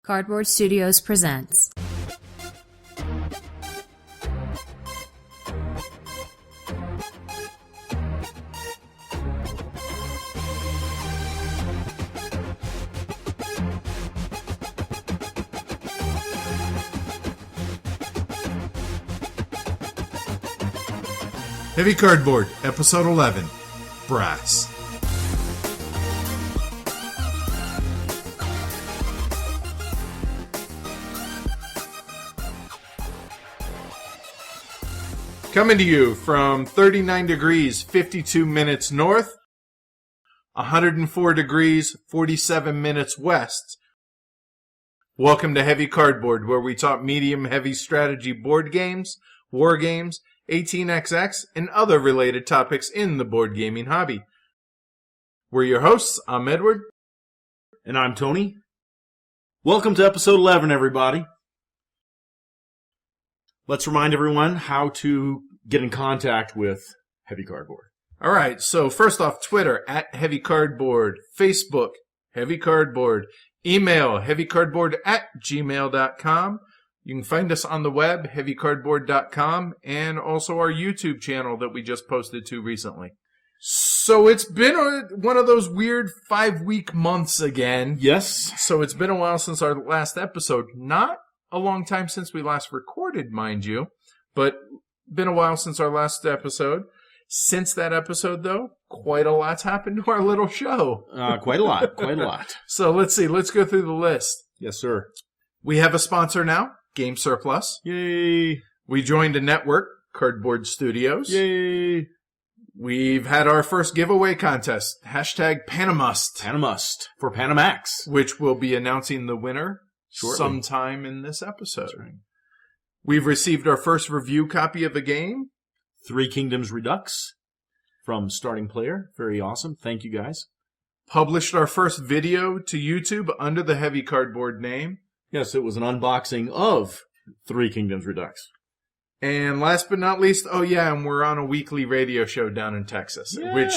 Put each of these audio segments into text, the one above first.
Cardboard Studios presents. Heavy Cardboard, Episode 11, Brass. Coming to you from 39 degrees, 52 minutes north, 104 degrees, 47 minutes west. Welcome to Heavy Cardboard, where we talk medium-heavy strategy board games, war games, 18xx, and other related topics in the board gaming hobby. We're your hosts. I'm Edward. And I'm Tony. Welcome to episode 11, everybody. Let's remind everyone how to get in contact with Heavy Cardboard. All right, so first off, Twitter, @HeavyCardboard, Facebook, Heavy Cardboard, email, heavycardboard@gmail.com. You can find us on the web, heavycardboard.com, and also our YouTube channel that we just posted to recently. So it's been one of those weird 5-week months again. Yes. So it's been a while since our last episode. Not a long time since we last recorded, mind you, but been a while since our last episode. Since that episode, though, quite a lot's happened to our little show. Quite a lot. So let's see. Let's go through the list. Yes, sir. We have a sponsor now. Game Surplus. Yay. We joined a network, Cardboard Studios. Yay. We've had our first giveaway contest, #Panamust. Panamust for Panamax. Which we'll be announcing the winner shortly, sometime in this episode. That's right. We've received our first review copy of a game. Three Kingdoms Redux from Starting Player. Very awesome. Thank you, guys. Published our first video to YouTube under the Heavy Cardboard name. Yes, it was an unboxing of Three Kingdoms Redux. And last but not least, and we're on a weekly radio show down in Texas, which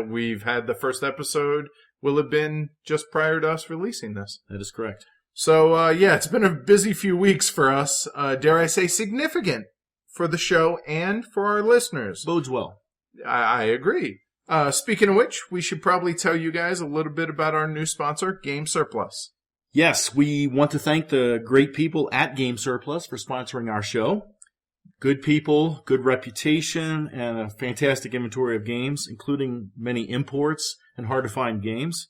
we've had the first episode will have been just prior to us releasing this. That is correct. So, it's been a busy few weeks for us. Dare I say significant for the show and for our listeners. Bodes well. I agree. Speaking of which, we should probably tell you guys a little bit about our new sponsor, Game Surplus. Yes, we want to thank the great people at Game Surplus for sponsoring our show. Good people, good reputation, and a fantastic inventory of games, including many imports and hard-to-find games.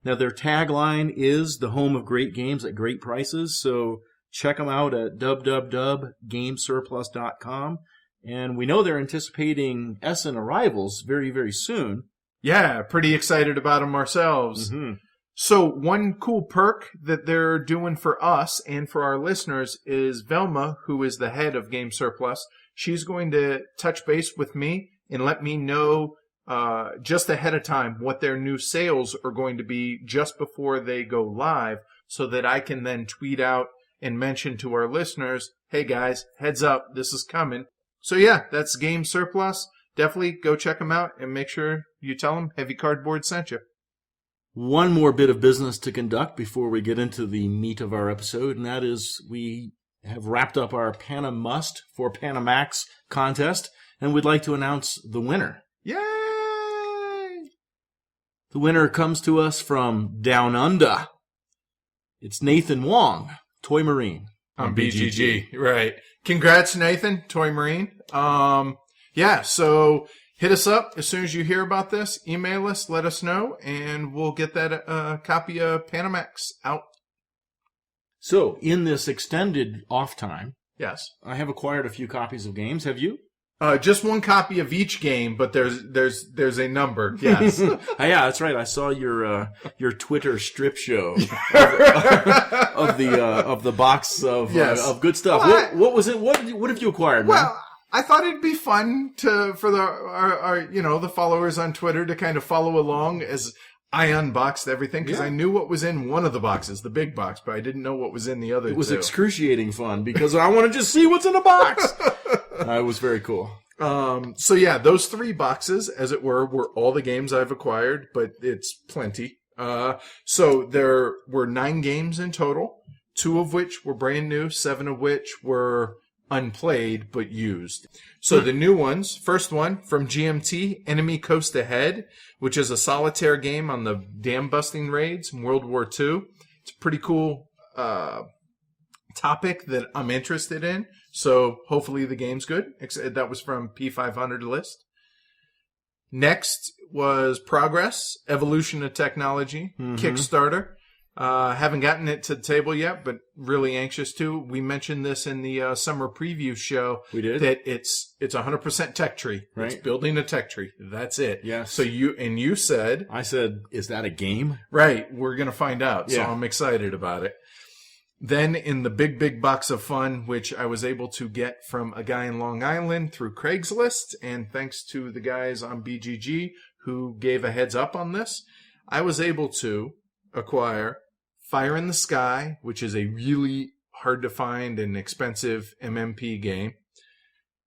Now, their tagline is the home of great games at great prices, so check them out at www.gamesurplus.com. And we know they're anticipating Essen arrivals very, very soon. Yeah, pretty excited about them ourselves. Mm-hmm. So one cool perk that they're doing for us and for our listeners is Velma, who is the head of Game Surplus. She's going to touch base with me and let me know just ahead of time what their new sales are going to be just before they go live, so that I can then tweet out and mention to our listeners, hey guys, heads up, this is coming. So that's Game Surplus. Definitely go check them out and make sure you tell them Heavy Cardboard sent you. One more bit of business to conduct before we get into the meat of our episode, and that is we have wrapped up our Panamust for Panamax contest, and we'd like to announce the winner. Yay! The winner comes to us from Down Under. It's Nathan Wong, Toy Marine. On BGG, right. Congrats, Nathan, Toy Marine. So hit us up as soon as you hear about this. Email us, let us know, and we'll get that copy of Panamax out. So, in this extended off time, yes, I have acquired a few copies of games. Have you? Just one copy of each game, but there's a number. Yes. Yeah, that's right. I saw your Twitter strip show of the box of good stuff. Well, what was it? What have you acquired, man? Well, I thought it'd be fun for the followers on Twitter to kind of follow along as I unboxed everything, because I knew what was in one of the boxes, the big box, but I didn't know what was in the other two. It was excruciating fun because I want to just see what's in the box. It was very cool. Those three boxes, as it were all the games I've acquired, but it's plenty. So there were 9 games in total. 2 of which were brand new, 7 of which were unplayed but used. So the new ones, first one from GMT, Enemy Coast Ahead, which is a solitaire game on the dam busting raids in World War II. It's a pretty cool topic that I'm interested in, so hopefully the game's good. That was from P500 list. Next was Progress, Evolution of Technology, Kickstarter. Haven't gotten it to the table yet, but really anxious to. We mentioned this in the summer preview show. We did. That it's 100% tech tree. Right. It's building a tech tree. That's it. Yes. So you said. I said, is that a game? Right. We're going to find out. So Yeah. I'm excited about it. Then in the big box of fun, which I was able to get from a guy in Long Island through Craigslist, and thanks to the guys on BGG who gave a heads up on this, I was able to acquire Fire in the Sky, which is a really hard to find and expensive MMP game,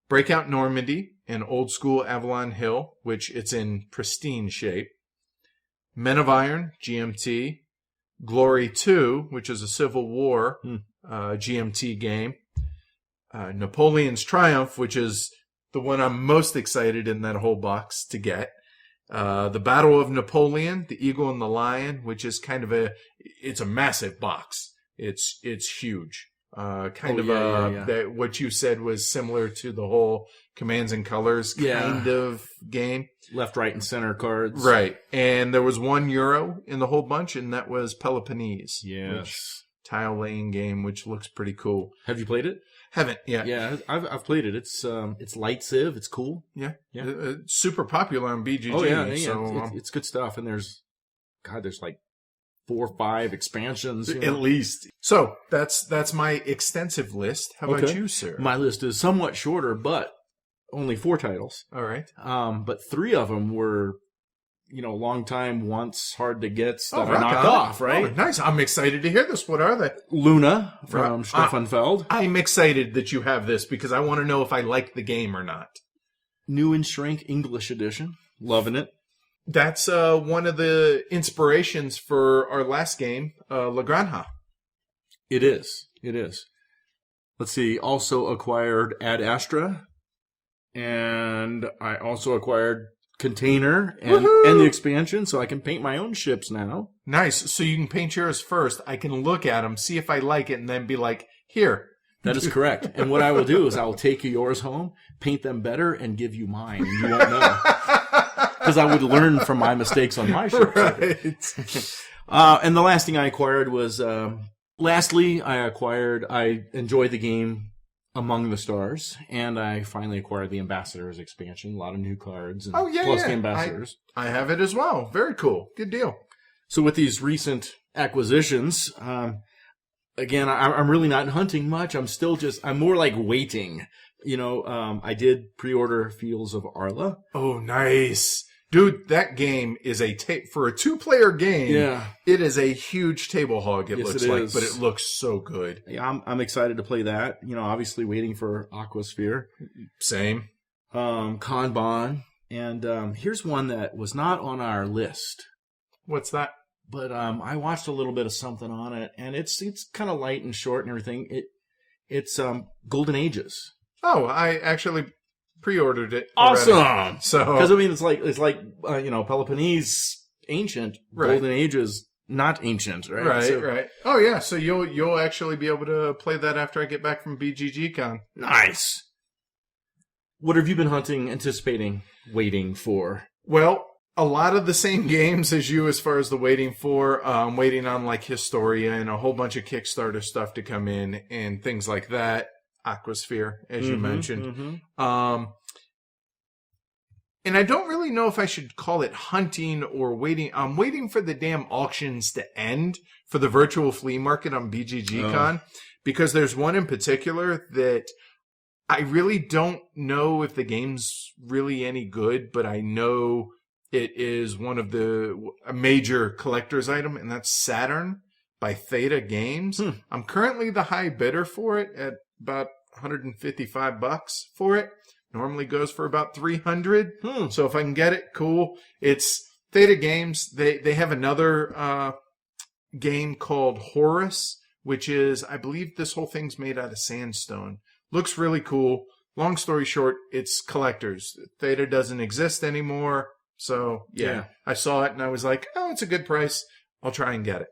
Breakout Normandy, an old school Avalon Hill, which it's in pristine shape, Men of Iron, GMT, Glory 2, which is a Civil War GMT game. Napoleon's Triumph, which is the one I'm most excited in that whole box to get. The Battle of Napoleon, The Eagle and the Lion, which is kind of it's a massive box. It's huge. That what you said was similar to the whole Commands and Colors kind of game. Left, right, and center cards. Right. And there was €1 in the whole bunch, and that was Peloponnese. Yes. Tile laying game, which looks pretty cool. Have you played it? Haven't yet. Yeah, I've played it. It's light civ. It's cool. Yeah. Yeah. It's super popular on BGG. Oh yeah. So, it's good stuff. And there's like 4 or 5 expansions. At least. So that's my extensive list. How about Okay. you, sir? My list is somewhat shorter, but only 4 titles. All right. But 3 of them were, long time, once, hard to get that I rock knocked on. off, right? Oh, nice. I'm excited to hear this. What are they? Luna from Right. Stefan Feld. I'm excited that you have this because I want to know if I like the game or not. New and Shrink English edition. Loving it. That's one of the inspirations for our last game, La Granja. It is. Let's see. Also acquired Ad Astra. And I also acquired Container and the expansion, so I can paint my own ships now. Nice. So you can paint yours first. I can look at them, see if I like it, and then be like, here. That is correct. And what I will do is I will take yours home, paint them better, and give you mine. And you won't know. Because I would learn from my mistakes on my ships. Right. And the last thing I acquired was, I enjoyed the game Among the Stars, and I finally acquired the Ambassadors expansion. A lot of new cards, and plus the Ambassadors. I have it as well. Very cool. Good deal. So with these recent acquisitions, again, I'm really not hunting much. I'm more like waiting. I did pre-order Fields of Arla. Oh, nice. Dude, that game is for a 2-player game. Yeah. It is a huge table hog, it Yes, looks it like, is. but it looks so good. Yeah, I'm excited to play that. Obviously waiting for Aquasphere. Same. Kanban. And here's one that was not on our list. What's that? But I watched a little bit of something on it, and it's kind of light and short and everything. It's Golden Ages. Oh, I actually pre-ordered it already. Awesome! So, Because it's like Peloponnese ancient, Right. Golden Ages not ancient, right? right, So- right. Oh yeah, so you'll actually be able to play that after I get back from BGG Con. Nice. What have you been hunting, anticipating, waiting for? Well, a lot of the same games as you as far as the waiting for. Waiting on like Historia and a whole bunch of Kickstarter stuff to come in and things like that. Aquasphere, as you mentioned. And I don't really know if I should call it hunting or waiting. I'm waiting for the damn auctions to end for the virtual flea market on BGG Con. Because there's one in particular that I really don't know if the game's really any good, but I know it is one of a major collector's item, and that's Saturn by Theta Games. I'm currently the high bidder for it at about $155 for it. Normally goes for about $300. So if I can get it, cool. It's Theta Games. They have another game called Horus, which is, I believe this whole thing's made out of sandstone. Looks really cool. Long story short, it's collectors. Theta doesn't exist anymore. So, yeah, I saw it and I was like, oh, it's a good price. I'll try and get it.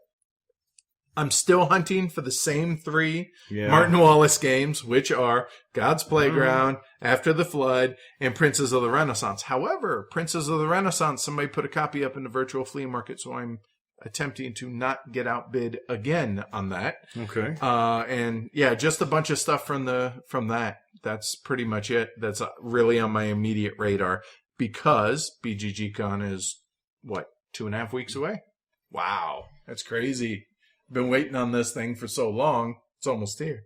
I'm still hunting for the same 3 Martin Wallace games, which are God's Playground, After the Flood, and Princes of the Renaissance. However, Princes of the Renaissance, somebody put a copy up in the virtual flea market, so I'm attempting to not get outbid again on that. Okay. And yeah, just a bunch of stuff from that. That's pretty much it. That's really on my immediate radar because BGG-Con is, 2.5 weeks away? Wow, that's crazy. Been waiting on this thing for so long. It's almost here.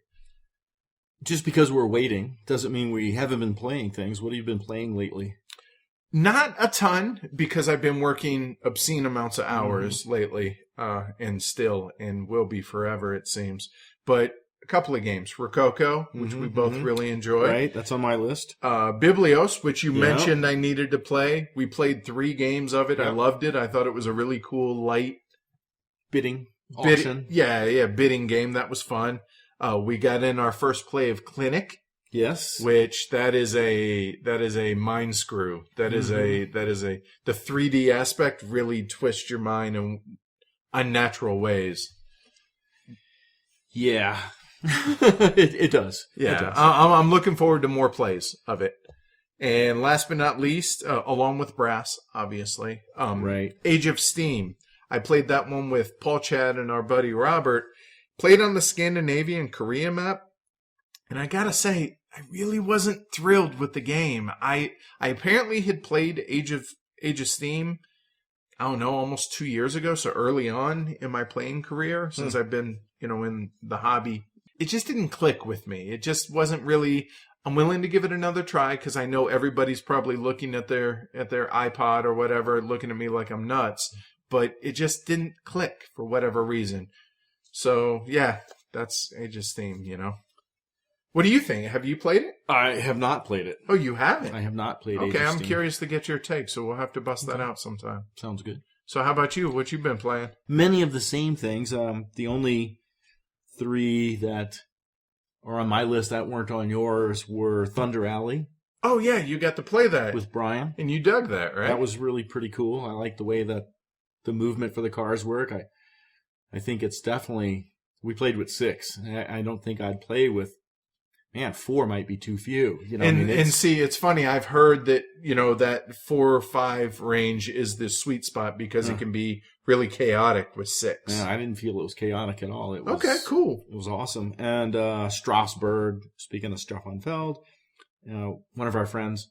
Just because we're waiting doesn't mean we haven't been playing things. What have you been playing lately? Not a ton, because I've been working obscene amounts of hours lately, and will be forever, it seems. But a couple of games. Rococo, which we both really enjoy. Right, that's on my list. Biblios, which you mentioned I needed to play. We played 3 games of it. I loved it. I thought it was a really cool, light bidding auction. Bidding game. That was fun. We got in our first play of Clinic. Yes. Which that is a mind screw. The 3D aspect really twists your mind in unnatural ways. Yeah. it does. Yeah. It does. I'm looking forward to more plays of it. And last but not least, along with Brass, obviously, right. Age of Steam. I played that one with Paul Chad and our buddy Robert. Played on the Scandinavian Korea map. And I gotta say, I really wasn't thrilled with the game. I apparently had played Age of Steam, I don't know, almost 2 years ago, so early on in my playing career, since I've been, in the hobby. It just didn't click with me. It just wasn't really... I'm willing to give it another try because I know everybody's probably looking at their iPod or whatever, looking at me like I'm nuts. But it just didn't click for whatever reason. So, yeah, that's Age of Steam, What do you think? Have you played it? I have not played it. Oh, you haven't? I have not played Age of Okay, Steam. I'm curious to get your take, so we'll have to bust that out sometime. Sounds good. So how about you? What you been playing? Many of the same things. The only 3 that are on my list that weren't on yours were Thunder Alley. Oh, yeah, you got to play that. With Brian. And you dug that, right? That was really pretty cool. I like the way that the movement for the cars work. I think it's definitely... We played with 6. I don't think I'd play with... 4 might be too few. And see, it's funny. I've heard that, that 4 or 5 range is the sweet spot because it can be really chaotic with 6. Yeah, I didn't feel it was chaotic at all. It was, okay, cool. It was awesome. And Strasbourg, speaking of Stefan one of our friends,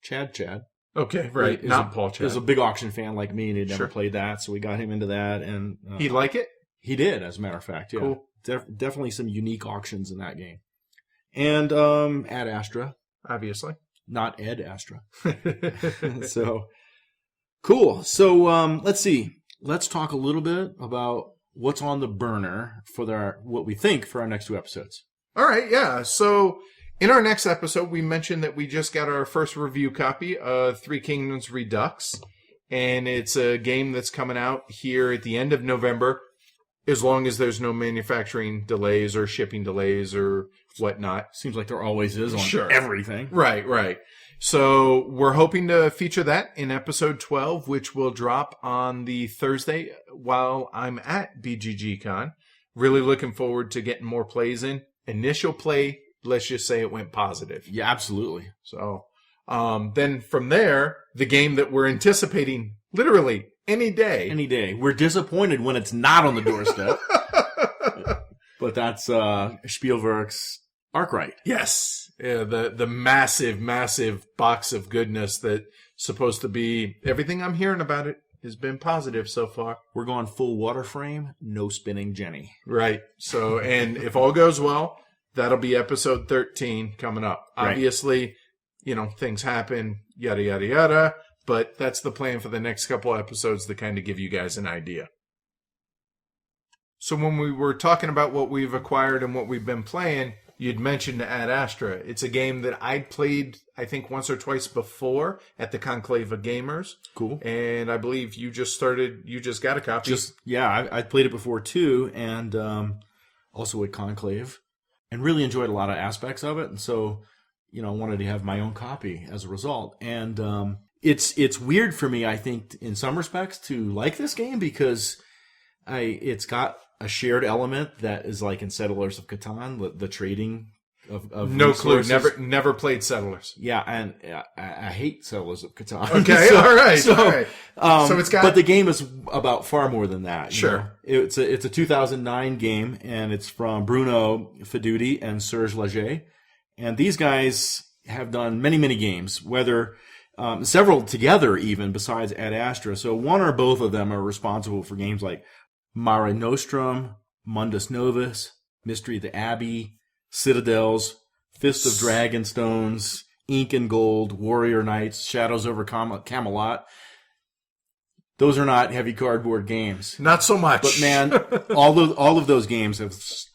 Chad. Okay, right. Not Paul Chad. Is a big auction fan like me, and he'd never played that, so we got him into that. And he like it? He did, as a matter of fact. Yeah. Cool. Definitely some unique auctions in that game. And Ad Astra. Obviously. Not Ed Astra. So, cool. So, let's see. Let's talk a little bit about what's on the burner for what we think for our next 2 episodes. All right, yeah. So, in our next episode, we mentioned that we just got our first review copy of 3 Kingdoms Redux. And it's a game that's coming out here at the end of November, as long as there's no manufacturing delays or shipping delays or whatnot. Seems like there always is on everything. Right. So we're hoping to feature that in episode 12, which will drop on the Thursday while I'm at BGG-Con. Really looking forward to getting more plays in. Initial play, let's just say it went positive. Yeah, absolutely. So then from there, the game that we're anticipating literally any day. Any day. We're disappointed when it's not on the doorstep. But that's Spielwerk's Arkwright. Yes. Yeah, the massive box of goodness that's supposed to be... Everything I'm hearing about it has been positive so far. We're going full water frame, no spinning Jenny. Right. So, and if all goes well, that'll be episode 13 coming up. Right. Obviously, things happen, yada, yada, yada. But that's the plan for the next couple episodes to kind of give you guys an idea. So when we were talking about what we've acquired and what we've been playing, you'd mentioned Ad Astra. It's a game that I'd played, I think, once or twice before at the Conclave of Gamers. Cool. And I believe you just got a copy. I played it before too, and also at Conclave, and really enjoyed a lot of aspects of it. And so, wanted to have my own copy as a result. And it's weird for me, I think, in some respects, to like this game because it's got a shared element that is like in Settlers of Catan, the trading of no resources. clue. Never played Settlers. Yeah, and I hate Settlers of Catan. Okay, all right. So it's got. But the game is about far more than that. Sure. It's a 2009 game, and it's from Bruno Feduti and Serge Leger. And these guys have done many, many games, whether several together even, besides Ad Astra. So one or both of them are responsible for games like Mare Nostrum, Mundus Novus, Mystery of the Abbey, Citadels, Fist of Dragonstones, Ink and Gold, Warrior Knights, Shadows over Camelot. Those are not heavy cardboard games. Not so much. But man, all of those games have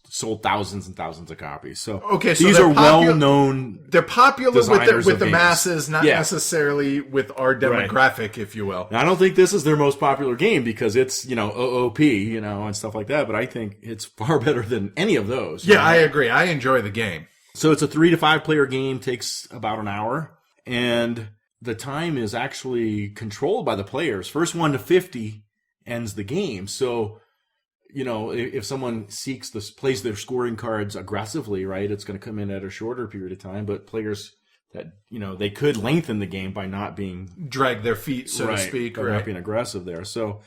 sold thousands and thousands of copies. So, so these are well-known. They're popular with the masses, not Yeah. necessarily with our demographic, if you will. Now, I don't think this is their most popular game because it's, OOP, and stuff like that. But I think it's far better than any of those. Yeah, I agree. I enjoy the game. So it's a 3 to 5 player game, takes about an hour, and the time is actually controlled by the players. First 1 to 50 ends the game. So, if someone plays their scoring cards aggressively, right, it's going to come in at a shorter period of time. But players that, they could lengthen the game by not being... drag their feet, so to speak. By not being aggressive there. So,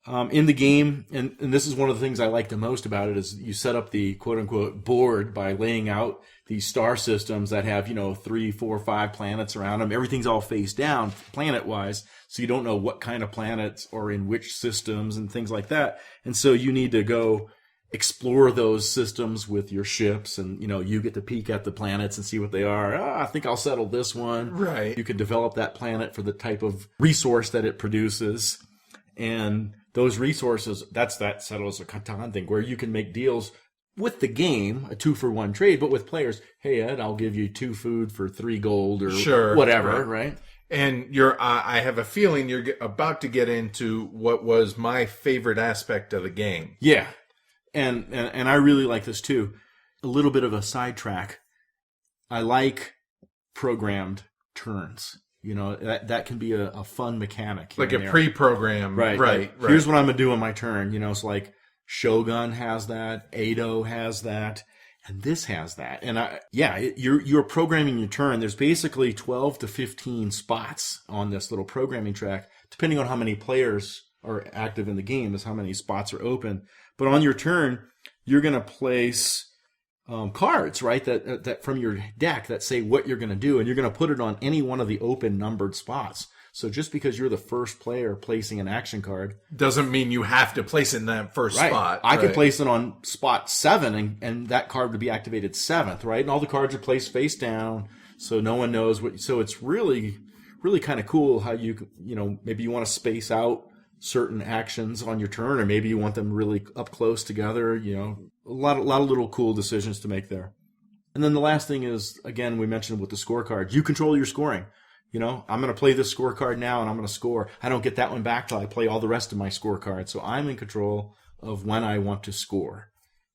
in the game, and this is one of the things I like the most about it, is you set up the quote-unquote board by laying out these star systems that have, 3, 4, 5 planets around them. Everything's all face down, planet-wise, so you don't know what kind of planets are in which systems and things like that. And so you need to go explore those systems with your ships, and, you get to peek at the planets and see what they are. I think I'll settle this one. Right. You can develop that planet for the type of resource that it produces. And those resources, that's that Settlers of Catan thing, where you can make deals with the game, a 2-for-1 trade, but with players. Hey, Ed, I'll give you 2 food for 3 gold or whatever, right? And I have a feeling you're about to get into what was my favorite aspect of the game. Yeah, and I really like this too. A little bit of a sidetrack. I like programmed turns. That can be a fun mechanic. Like a pre-program. Right. Here's what I'm going to do on my turn. It's like Shogun has that, Edo has that, and this has that. And you're programming your turn. There's basically 12 to 15 spots on this little programming track, depending on how many players are active in the game, is how many spots are open. But on your turn, you're going to place cards, right, that from your deck that say what you're going to do, and you're going to put it on any one of the open numbered spots. So just because you're the first player placing an action card doesn't mean you have to place it in that first spot. I could place it on spot 7, and that card would be activated 7th, right? And all the cards are placed face down, so no one knows what. So it's really, really kind of cool how maybe you want to space out certain actions on your turn, or maybe you want them really up close together. A lot of little cool decisions to make there. And then the last thing is, again, we mentioned with the scorecard, you control your scoring. I'm going to play this scorecard now, and I'm going to score. I don't get that one back till I play all the rest of my scorecards. So I'm in control of when I want to score.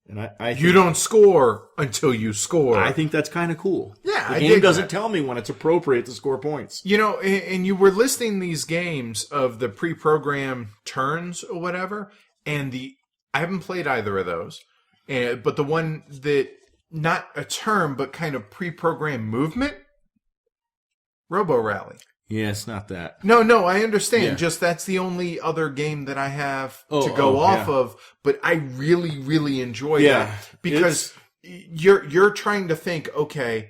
And I think, you don't score until you score. I think that's kind of cool. Yeah, the game doesn't tell me when it's appropriate to score points. And you were listing these games of the pre-programmed turns or whatever, and I haven't played either of those. But the one that, not a turn, but kind of pre-programmed movement, Robo Rally. Yeah, it's not that. No, I understand. Yeah. Just that's the only other game that I have to go off of. But I really, really enjoy that because you're trying to think, okay,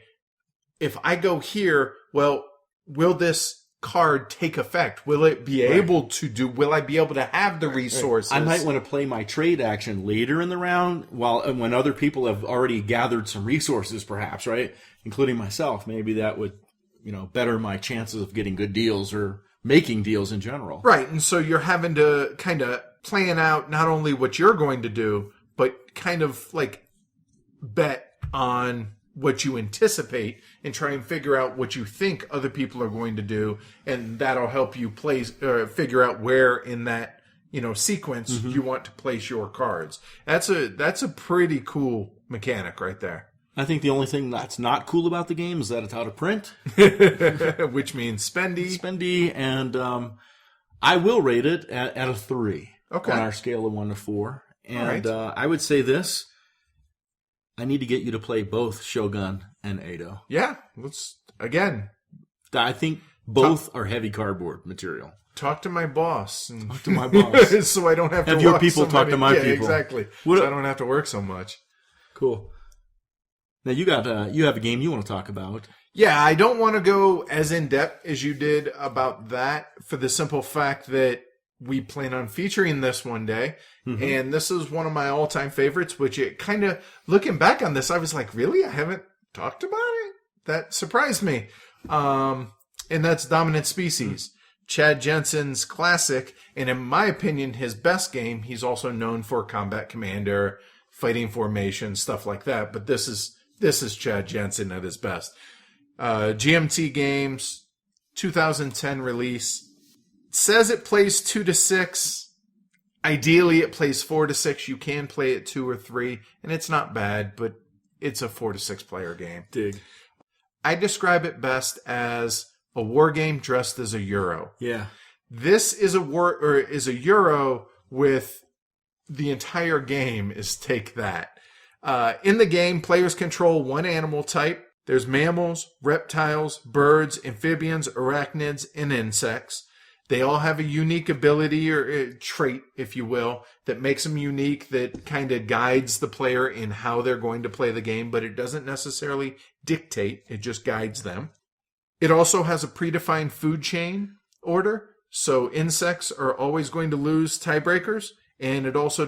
if I go here, well, will this card take effect? Will it be able to do? Will I be able to have the resources? I might want to play my trade action later in the round, when other people have already gathered some resources, perhaps, right, including myself. Maybe that would better my chances of getting good deals or making deals in general. Right, and so you're having to kind of plan out not only what you're going to do, but kind of like bet on what you anticipate and try and figure out what you think other people are going to do, and that'll help you figure out where in that sequence you want to place your cards. That's a pretty cool mechanic right there. I think the only thing that's not cool about the game is that it's out of print. Which means spendy. And I will rate it at a 3 on our scale of 1 to 4. And right. I would say this. I need to get you to play both Shogun and Edo. Yeah, let's, again. I think both are heavy cardboard material. Talk to my boss. Talk to my boss. So I don't have to have your people talk to my people. Exactly. So I don't have to work so much. Cool. Now you have a game you want to talk about. Yeah, I don't want to go as in-depth as you did about that for the simple fact that we plan on featuring this one day. Mm-hmm. And this is one of my all-time favorites, which it kind of, looking back on this, I was like, really? I haven't talked about it? That surprised me. And that's Dominant Species. Mm-hmm. Chad Jensen's classic, and in my opinion, his best game. He's also known for Combat Commander, Fighting Formation, stuff like that. But this is Chad Jensen at his best. GMT Games, 2010 release. Says it plays 2 to 6. Ideally, it plays 4 to 6. You can play it 2 or 3, and it's not bad, but it's a 4 to 6 player game. Dig. I describe it best as a war game dressed as a Euro. Yeah. This is a Euro with the entire game is take that. In the game, players control one animal type. There's mammals, reptiles, birds, amphibians, arachnids, and insects. They all have a unique ability or a trait, if you will, that makes them unique, that kind of guides the player in how they're going to play the game, but it doesn't necessarily dictate. It just guides them. It also has a predefined food chain order, so insects are always going to lose tiebreakers, and it also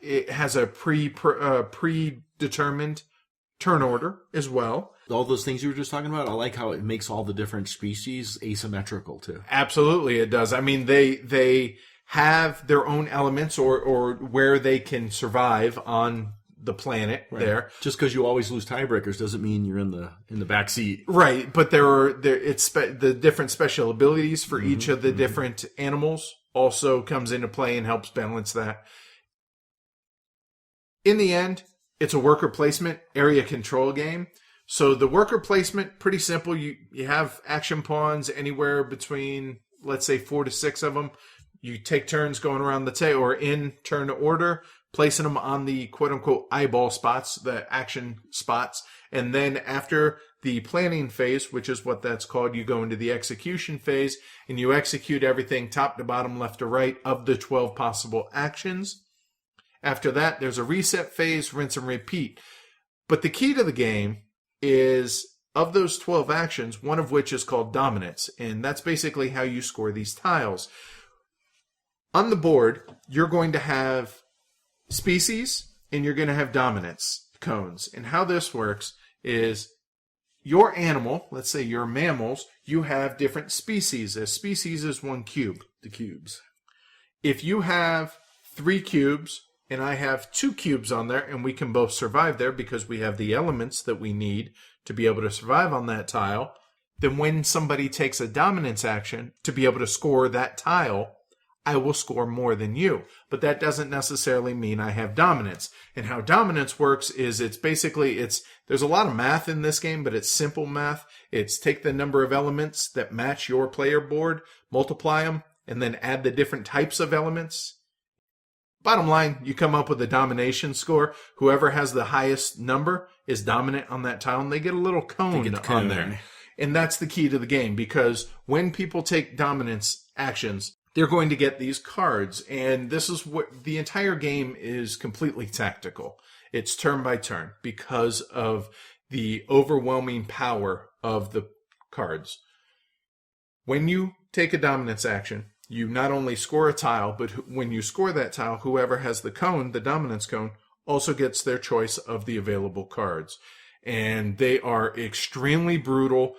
it has a predetermined turn order as well. All those things you were just talking about, I like how it makes all the different species asymmetrical too. Absolutely, it does. I mean, they have their own elements or where they can survive on the planet there. Just because you always lose tiebreakers doesn't mean you're in the back seat. Right, but the different special abilities for each of the different animals also comes into play and helps balance that. In the end, it's a worker placement area control game. So the worker placement, pretty simple. You have action pawns anywhere between, let's say, 4 to 6 of them. You take turns going around the table or in turn order, placing them on the quote-unquote eyeball spots, the action spots. And then after the planning phase, which is what that's called, you go into the execution phase, and you execute everything top to bottom, left to right of the 12 possible actions. After that, there's a reset phase, rinse and repeat. But the key to the game is, of those 12 actions, one of which is called dominance, and that's basically how you score these tiles. On the board, you're going to have species, and you're going to have dominance cones. And how this works is your animal, let's say your mammals, you have different species. A species is 1 cube. The cubes. If you have 3 cubes, and I have 2 cubes on there, and we can both survive there because we have the elements that we need to be able to survive on that tile, then when somebody takes a dominance action to be able to score that tile, I will score more than you. But that doesn't necessarily mean I have dominance. And how dominance works is there's a lot of math in this game, but it's simple math. It's take the number of elements that match your player board, multiply them, and then add the different types of elements. Bottom line, you come up with a domination score. Whoever has the highest number is dominant on that tile, and they get a little cone on there. And that's the key to the game, because when people take dominance actions, they're going to get these cards. And this is what the entire game is, completely tactical. It's turn by turn because of the overwhelming power of the cards. When you take a dominance action, you not only score a tile, but when you score that tile, whoever has the cone, the dominance cone, also gets their choice of the available cards. And they are extremely brutal.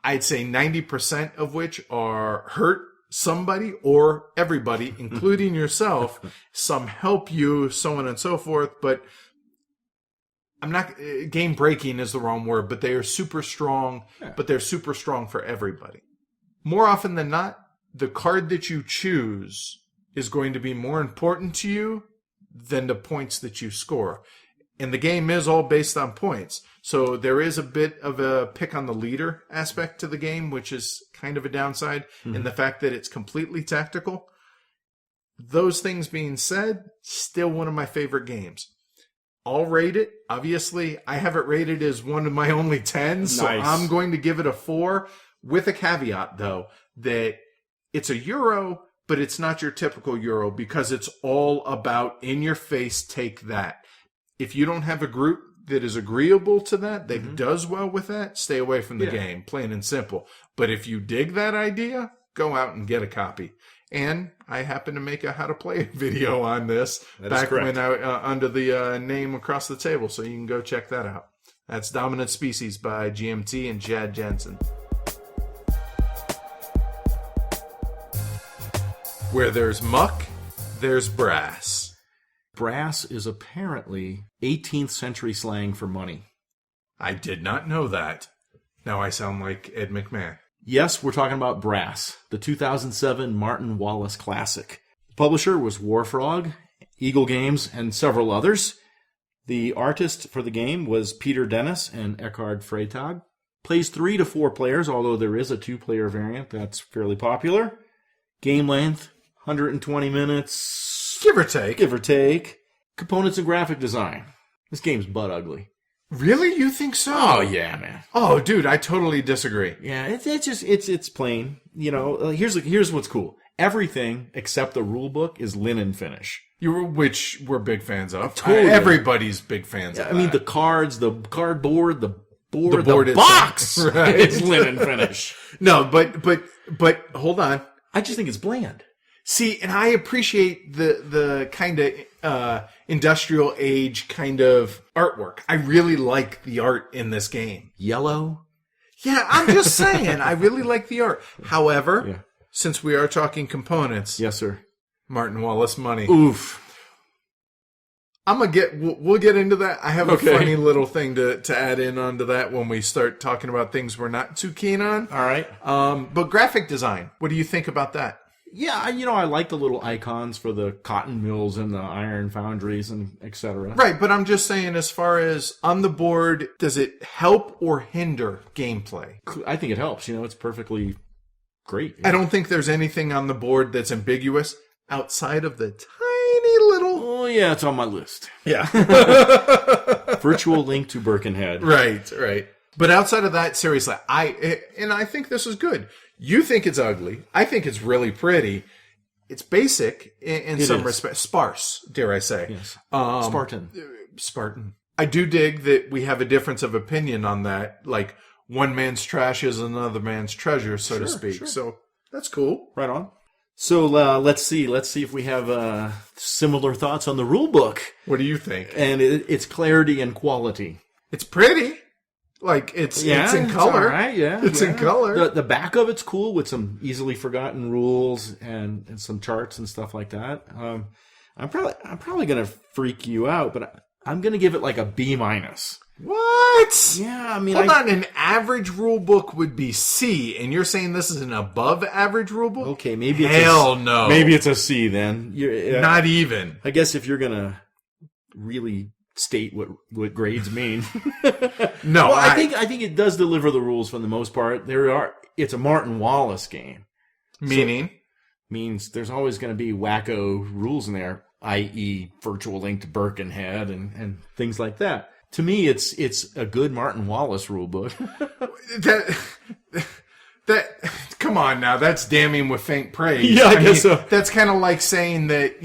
I'd say 90% of which are hurt somebody or everybody, including yourself. Some help you, so on and so forth. But game breaking is the wrong word, but they are super strong, but they're super strong for everybody. More often than not, the card that you choose is going to be more important to you than the points that you score. And the game is all based on points. So there is a bit of a pick on the leader aspect to the game, which is kind of a downside, in the fact that it's completely tactical. Those things being said, still one of my favorite games. I'll rate it. Obviously, I have it rated as one of my only 10s, so I'm going to give it a 4, with a caveat, though, that it's a Euro, but it's not your typical Euro because it's all about in-your-face, take that. If you don't have a group that is agreeable to that does well with that, stay away from the game, plain and simple. But if you dig that idea, go out and get a copy. And I happen to make a how to play video on this back when under the name across the table, so you can go check that out. That's Dominant Species by GMT and Chad Jensen. Where there's muck, there's brass. Brass is apparently 18th century slang for money. I did not know that. Now I sound like Ed McMahon. Yes, we're talking about Brass, the 2007 Martin Wallace classic. The publisher was Warfrog, Eagle Games, and several others. The artist for the game was Peter Dennis and Eckhard Freytag. Plays 3 to 4 players, although there is a 2-player variant that's fairly popular. Game length, 120 minutes. Give or take. Give or take. Components and graphic design. This game's butt ugly. Really? You think so? Oh, yeah, man. Oh, dude, I totally disagree. Yeah, it's plain. You know, here's what's cool. Everything except the rule book is linen finish. Which we're big fans of. Totally. Everybody's big fans of that. I mean, the cards, the cardboard, the board itself. box Right. is linen finish. No, but hold on. I just think it's bland. See, and I appreciate the kind of industrial age kind of artwork. I really like the art in this game. Yellow. Yeah, I'm just saying. I really like the art. However, since we are talking components, Yes, sir. Martin Wallace money. Oof. We'll get into that. I have a funny little thing to add in onto that when we start talking about things we're not too keen on. All right. But graphic design, what do you think about that? Yeah, I like the little icons for the cotton mills and the iron foundries and etc. Right, but I'm just saying, as far as on the board, does it help or hinder gameplay? I think it helps. It's perfectly great. I don't think there's anything on the board that's ambiguous outside of the tiny little... Oh, yeah, it's on my list. Yeah. Virtual link to Birkenhead. Right. But outside of that, seriously, I think this is good. You think it's ugly. I think it's really pretty. It's basic in some respects. Sparse, dare I say. Yes. Spartan. I do dig that we have a difference of opinion on that. Like, one man's trash is another man's treasure, so to speak. Sure. So that's cool. Right on. So let's see if we have similar thoughts on the rule book. What do you think? And its clarity and quality. It's pretty. Like, it's in color. All right, yeah. It's in color. The back of it's cool with some easily forgotten rules and some charts and stuff like that. I'm probably gonna freak you out, but I'm gonna give it like a B-. What? Yeah, I mean, hold on. An average rule book would be C, and you're saying this is an above average rule book? Okay, maybe no. Maybe it's a C then. Not even. I guess if you're gonna really state what grades mean. No, well, I think it does deliver the rules for the most part. It's a Martin Wallace game. Meaning? Means there's always going to be wacko rules in there, i.e. virtual link to Birkenhead and things like that. To me, it's a good Martin Wallace rule book. That come on now, that's damning with faint praise. Yeah, I guess so. That's kind of like saying that,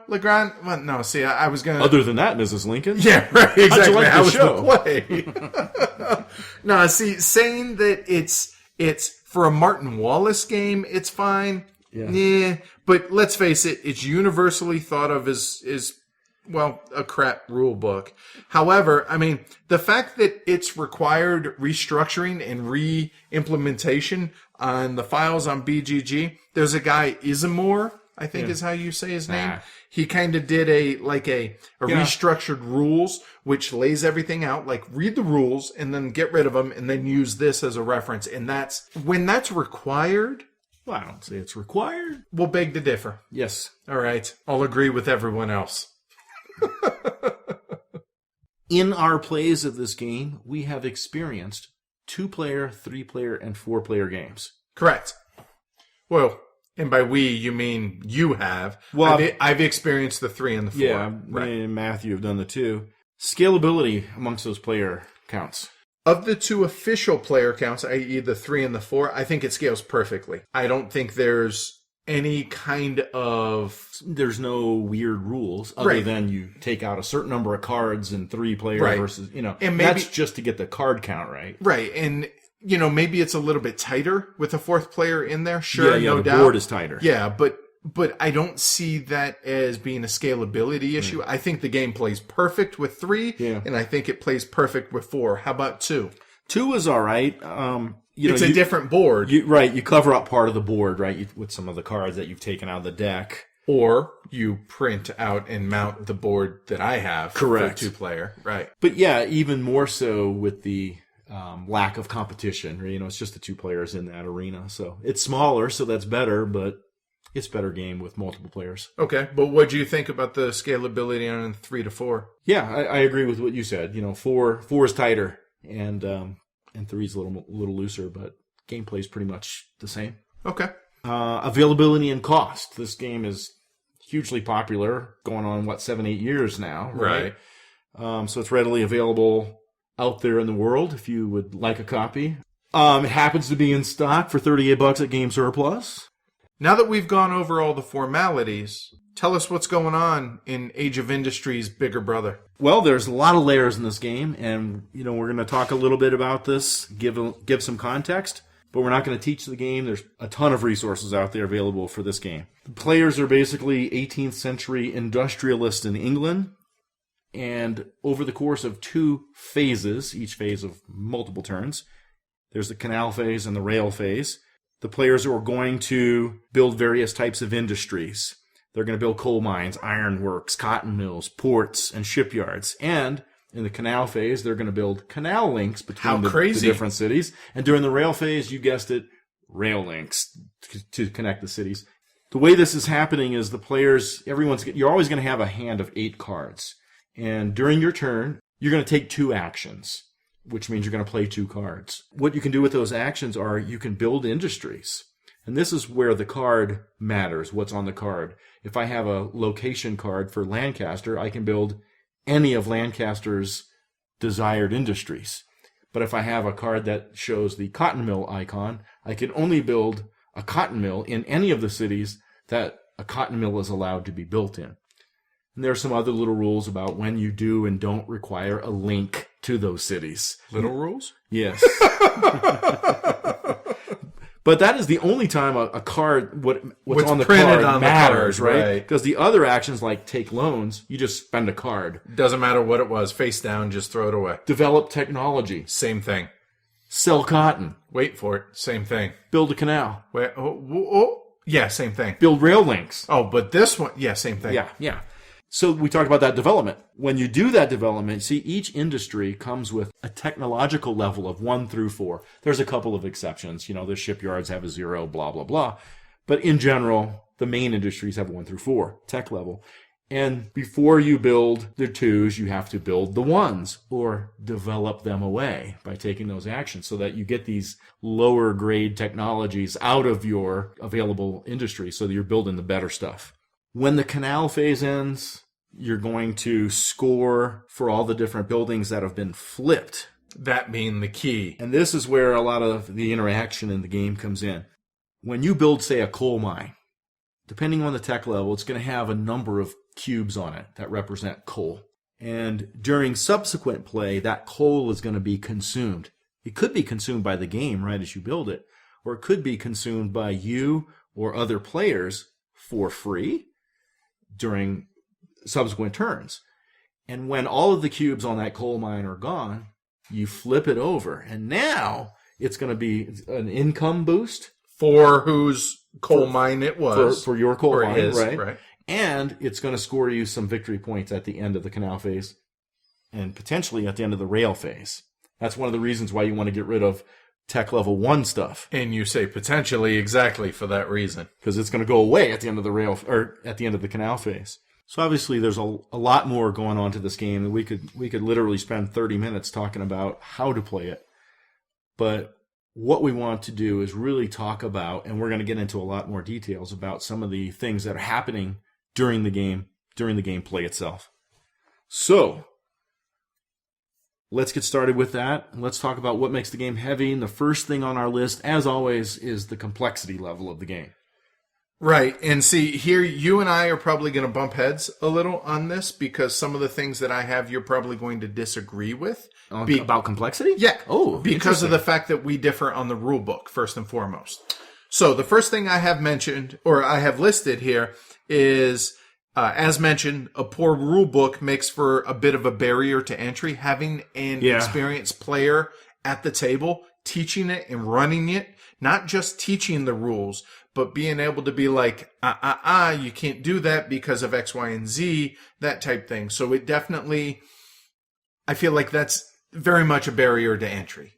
Legrand. Well, no, see, I was gonna. Other than that, Mrs. Lincoln. Yeah, right. Exactly. How'd you like How the was show? the play? No, see, saying that it's for a Martin Wallace game, it's fine. Yeah. But let's face it, it's universally thought of as a crap rule book. However, I mean, the fact that it's required restructuring and re-implementation on the files on BGG, there's a guy, Isamore, I think is how you say his name. He kind of did a restructured rules, which lays everything out, like read the rules and then get rid of them and then use this as a reference. And when that's required Well, I don't say it's required. We'll beg to differ. Yes. All right. I'll agree with everyone else. In our plays of this game, we have experienced 2-player, 3-player, and 4-player games. Correct. Well, and by we, you mean you have. Well, I've experienced the 3 and the 4. Yeah, right. Me and Matthew have done the 2. Scalability amongst those player counts. Of the 2 official player counts, i.e. the 3 and the 4, I think it scales perfectly. I don't think there's any kind of... There's no weird rules other than you take out a certain number of cards in 3-player versus, and maybe, that's just to get the card count right. Right, and, maybe it's a little bit tighter with a 4th player in there. Sure, no doubt. The board is tighter. Yeah, but I don't see that as being a scalability issue. I think the game plays perfect with 3, and I think it plays perfect with 4. How about 2? 2 is all right. It's a different board. You cover up part of the board, right, with some of the cards that you've taken out of the deck. Or you print out and mount the board that I have. Correct. For 2-player, right. But yeah, even more so with the lack of competition. It's just the 2 players in that arena. So it's smaller, so that's better, but it's a better game with multiple players. Okay, but what do you think about the scalability on 3 to 4? Yeah, I agree with what you said. 4 is tighter, and 3 is a little looser, but gameplay is pretty much the same. Okay. Availability and cost. This game is hugely popular, going on 7-8 years now, right? So it's readily available out there in the world if you would like a copy. It happens to be in stock for $38 at Game Surplus. Now that we've gone over all the formalities, tell us what's going on in Age of Industry's bigger brother. Well, there's a lot of layers in this game, and we're going to talk a little bit about this, give some context, but we're not going to teach the game. There's a ton of resources out there available for this game. The players are basically 18th century industrialists in England, and over the course of 2 phases, each phase of multiple turns, there's the canal phase and the rail phase. The players are going to build various types of industries. They're going to build coal mines, ironworks, cotton mills, ports, and shipyards. And in the canal phase, they're going to build canal links between the different cities. And during the rail phase, you guessed it, rail links to connect the cities. The way this is happening is the players, you're always going to have a hand of 8 cards. And during your turn, you're going to take 2 actions, which means you're going to play 2 cards. What you can do with those actions are you can build industries. And this is where the card matters, what's on the card. If I have a location card for Lancaster, I can build any of Lancaster's desired industries. But if I have a card that shows the cotton mill icon, I can only build a cotton mill in any of the cities that a cotton mill is allowed to be built in. And there are some other little rules about when you do and don't require a link to those cities. Little rules? Yes. But that is the only time a card, what's on the card on matters, right? Because the other actions like take loans, you just spend a card. Doesn't matter what it was. Face down, just throw it away. Develop technology. Same thing. Sell cotton. Wait for it. Same thing. Build a canal. Wait. Yeah, same thing. Build rail links. Oh, but this one, yeah, same thing. Yeah. So we talked about that development. When you do that development, see, each industry comes with a technological level of 1 through 4. There's a couple of exceptions. The shipyards have a 0, blah, blah, blah. But in general, the main industries have 1 through 4 tech level. And before you build the 2s, you have to build the 1s or develop them away by taking those actions so that you get these lower grade technologies out of your available industry so that you're building the better stuff. When the canal phase ends, you're going to score for all the different buildings that have been flipped. That being the key. And this is where a lot of the interaction in the game comes in. When you build, say, a coal mine, depending on the tech level, it's going to have a number of cubes on it that represent coal. And during subsequent play, that coal is going to be consumed. It could be consumed by the game right as you build it, or it could be consumed by you or other players for free during subsequent turns. And when all of the cubes on that coal mine are gone, you flip it over. And now it's going to be an income boost. For whose coal mine it was. For your coal mine, right? And it's going to score you some victory points at the end of the canal phase and potentially at the end of the rail phase. That's one of the reasons why you want to get rid of Tech level 1 stuff. And you say potentially exactly for that reason. Because it's going to go away at the end of the rail, or at the end of the canal phase. So obviously there's a lot more going on to this game, and we could literally spend 30 minutes talking about how to play it. But what we want to do is really talk about, and we're going to get into a lot more details about some of the things that are happening during the gameplay itself. So, let's get started with that. Let's talk about what makes the game heavy. And the first thing on our list, as always, is the complexity level of the game. Right. And see, here you and I are probably going to bump heads a little on this because some of the things that I have you're probably going to disagree with. About complexity? Yeah. Oh, because of the fact that we differ on the rule book, first and foremost. So the first thing I have mentioned, or I have listed here, is, as mentioned, a poor rule book makes for a bit of a barrier to entry. Having an experienced player at the table, teaching it and running it, not just teaching the rules, but being able to be like, you can't do that because of X, Y, and Z, that type thing. So it definitely, I feel like that's very much a barrier to entry.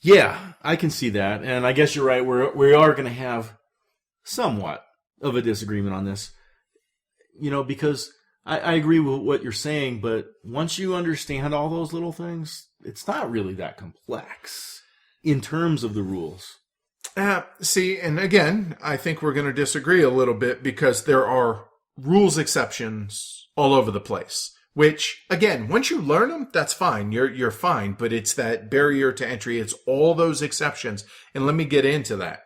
Yeah, I can see that. And I guess you're right. We are going to have somewhat of a disagreement on this. You know, because I agree with what you're saying, but once you understand all those little things, it's not really that complex in terms of the rules. See, and again, I think we're going to disagree a little bit because there are rules exceptions all over the place. Which, again, once you learn them, that's fine. You're fine. But it's that barrier to entry. It's all those exceptions. And let me get into that.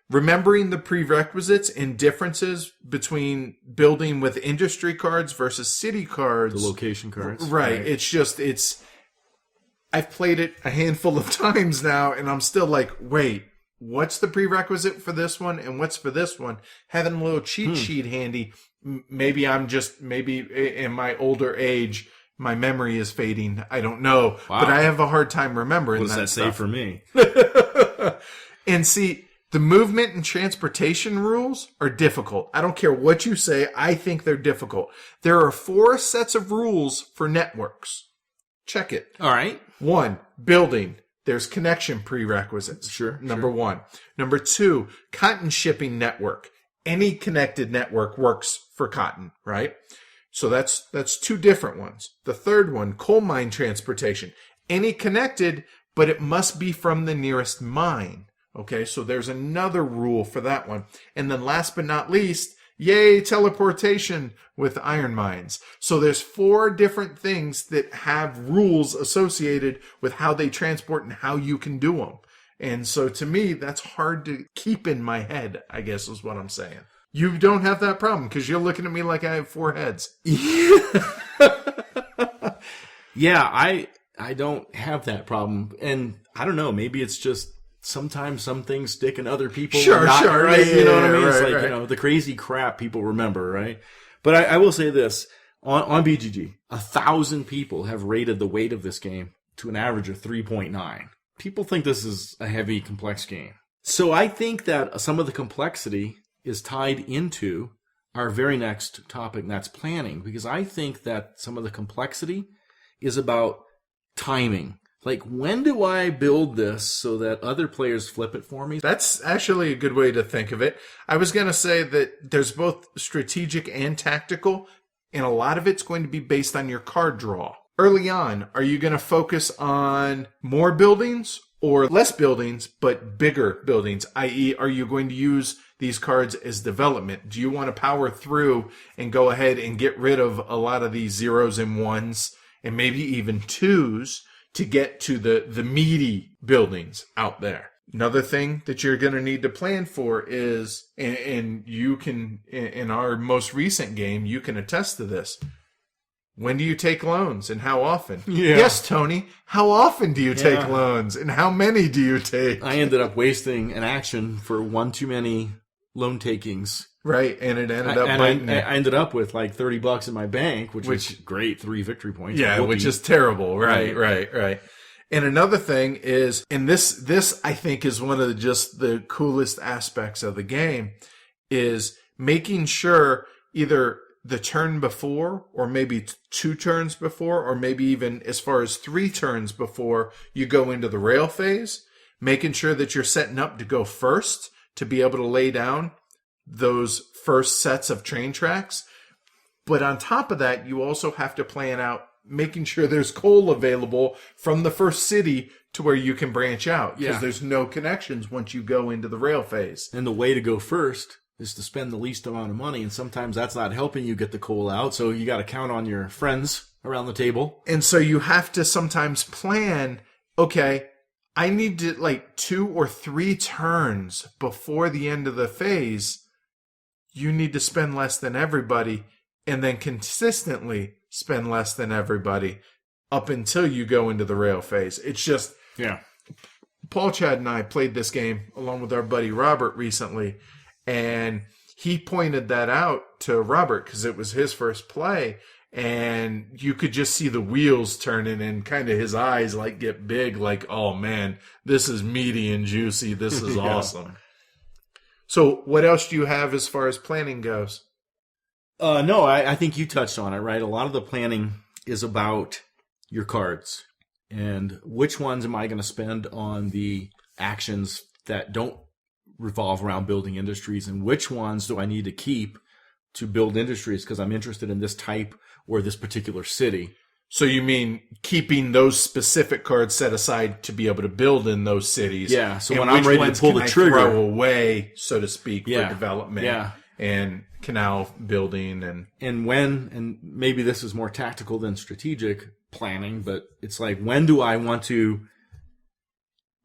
Remembering the prerequisites and differences between building with industry cards versus city cards. The location cards. Right. I've played it a handful of times now, and I'm still like, wait, what's the prerequisite for this one and what's for this one? Having a little cheat sheet handy. Maybe in my older age, my memory is fading. I don't know. Wow. But I have a hard time remembering what does that stuff. say for me? And see, the movement and transportation rules are difficult. I don't care what you say. I think they're difficult. There are 4 sets of rules for networks. Check it. All right. 1, building. There's connection prerequisites. Sure. Number 1. Number 2, cotton shipping network. Any connected network works for cotton, right? So that's 2 different ones. The third one, coal mine transportation. Any connected, but it must be from the nearest mine. Okay, so there's another rule for that one. And then last but not least, yay, teleportation with iron mines. So there's 4 different things that have rules associated with how they transport and how you can do them. And so to me, that's hard to keep in my head, I guess is what I'm saying. You don't have that problem because you're looking at me like I have 4 heads. Yeah, I don't have that problem. And I don't know, maybe it's just sometimes some things stick in other people. Sure. Right? Yeah, you know what I mean? Right, it's like, right. you know, the crazy crap people remember, right? But I will say this. On BGG, 1,000 people have rated the weight of this game to an average of 3.9. People think this is a heavy, complex game. So I think that some of the complexity is tied into our very next topic, and that's planning. Because I think that some of the complexity is about timing. Like, when do I build this so that other players flip it for me? That's actually a good way to think of it. I was going to say that there's both strategic and tactical, and a lot of it's going to be based on your card draw. Early on, are you going to focus on more buildings or less buildings, but bigger buildings? I.e., are you going to use these cards as development? Do you want to power through and go ahead and get rid of a lot of these 0s and 1s and maybe even 2s to get to the meaty buildings out there? Another thing that you're going to need to plan for is, and you can, in our most recent game, you can attest to this. When do you take loans and how often? Yeah. Yes, Tony. How often do you take loans and how many do you take? I ended up wasting an action for one too many loan takings. Right, and it ended up biting me. I ended up with like $30 in my bank, which was great, 3 victory points. Yeah, which is terrible. Right. And another thing is, and this I think is one of the coolest aspects of the game, is making sure either the turn before, or maybe 2 turns before, or maybe even as far as 3 turns before you go into the rail phase, making sure that you're setting up to go first to be able to lay down those first sets of train tracks. But on top of that, you also have to plan out making sure there's coal available from the first city to where you can branch out, because there's no connections once you go into the rail phase. And the way to go first is to spend the least amount of money, and sometimes that's not helping you get the coal out, so you got to count on your friends around the table. And so you have to sometimes plan, okay, I need to 2 or 3 turns before the end of the phase. You need to spend less than everybody, and then consistently spend less than everybody up until you go into the rail phase. It's just... Yeah. Paul, Chad, and I played this game along with our buddy Robert recently, and he pointed that out to Robert because it was his first play, and you could just see the wheels turning and kind of his eyes get big, oh man, this is meaty and juicy. This is awesome. So what else do you have as far as planning goes? No, I think you touched on it, right? A lot of the planning is about your cards. And which ones am I going to spend on the actions that don't revolve around building industries? And which ones do I need to keep to build industries because I'm interested in this type or this particular city? So you mean keeping those specific cards set aside to be able to build in those cities? Yeah, so when I'm ready to pull the trigger. Throw away, so to speak, for development and canal building. And maybe this is more tactical than strategic planning, but it's when do I want to,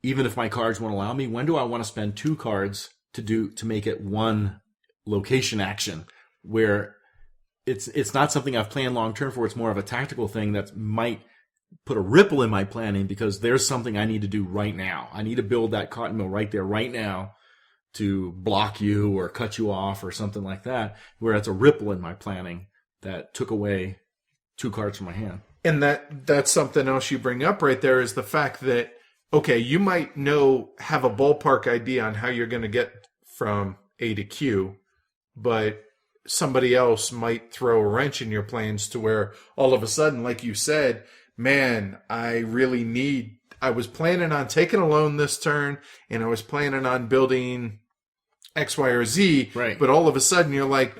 even if my cards won't allow me, when do I want to spend 2 cards to make it one location action where it's not something I've planned long term for. It's more of a tactical thing that might put a ripple in my planning because there's something I need to do right now. I need to build that cotton mill right there, right now, to block you or cut you off or something like that, where it's a ripple in my planning that took away 2 cards from my hand. And that's something else you bring up right there is the fact that, okay, you might have a ballpark idea on how you're going to get from A to Q, but somebody else might throw a wrench in your plans to where all of a sudden, like you said, man, I was planning on taking a loan this turn and I was planning on building X, Y, or Z, right. But all of a sudden you're like,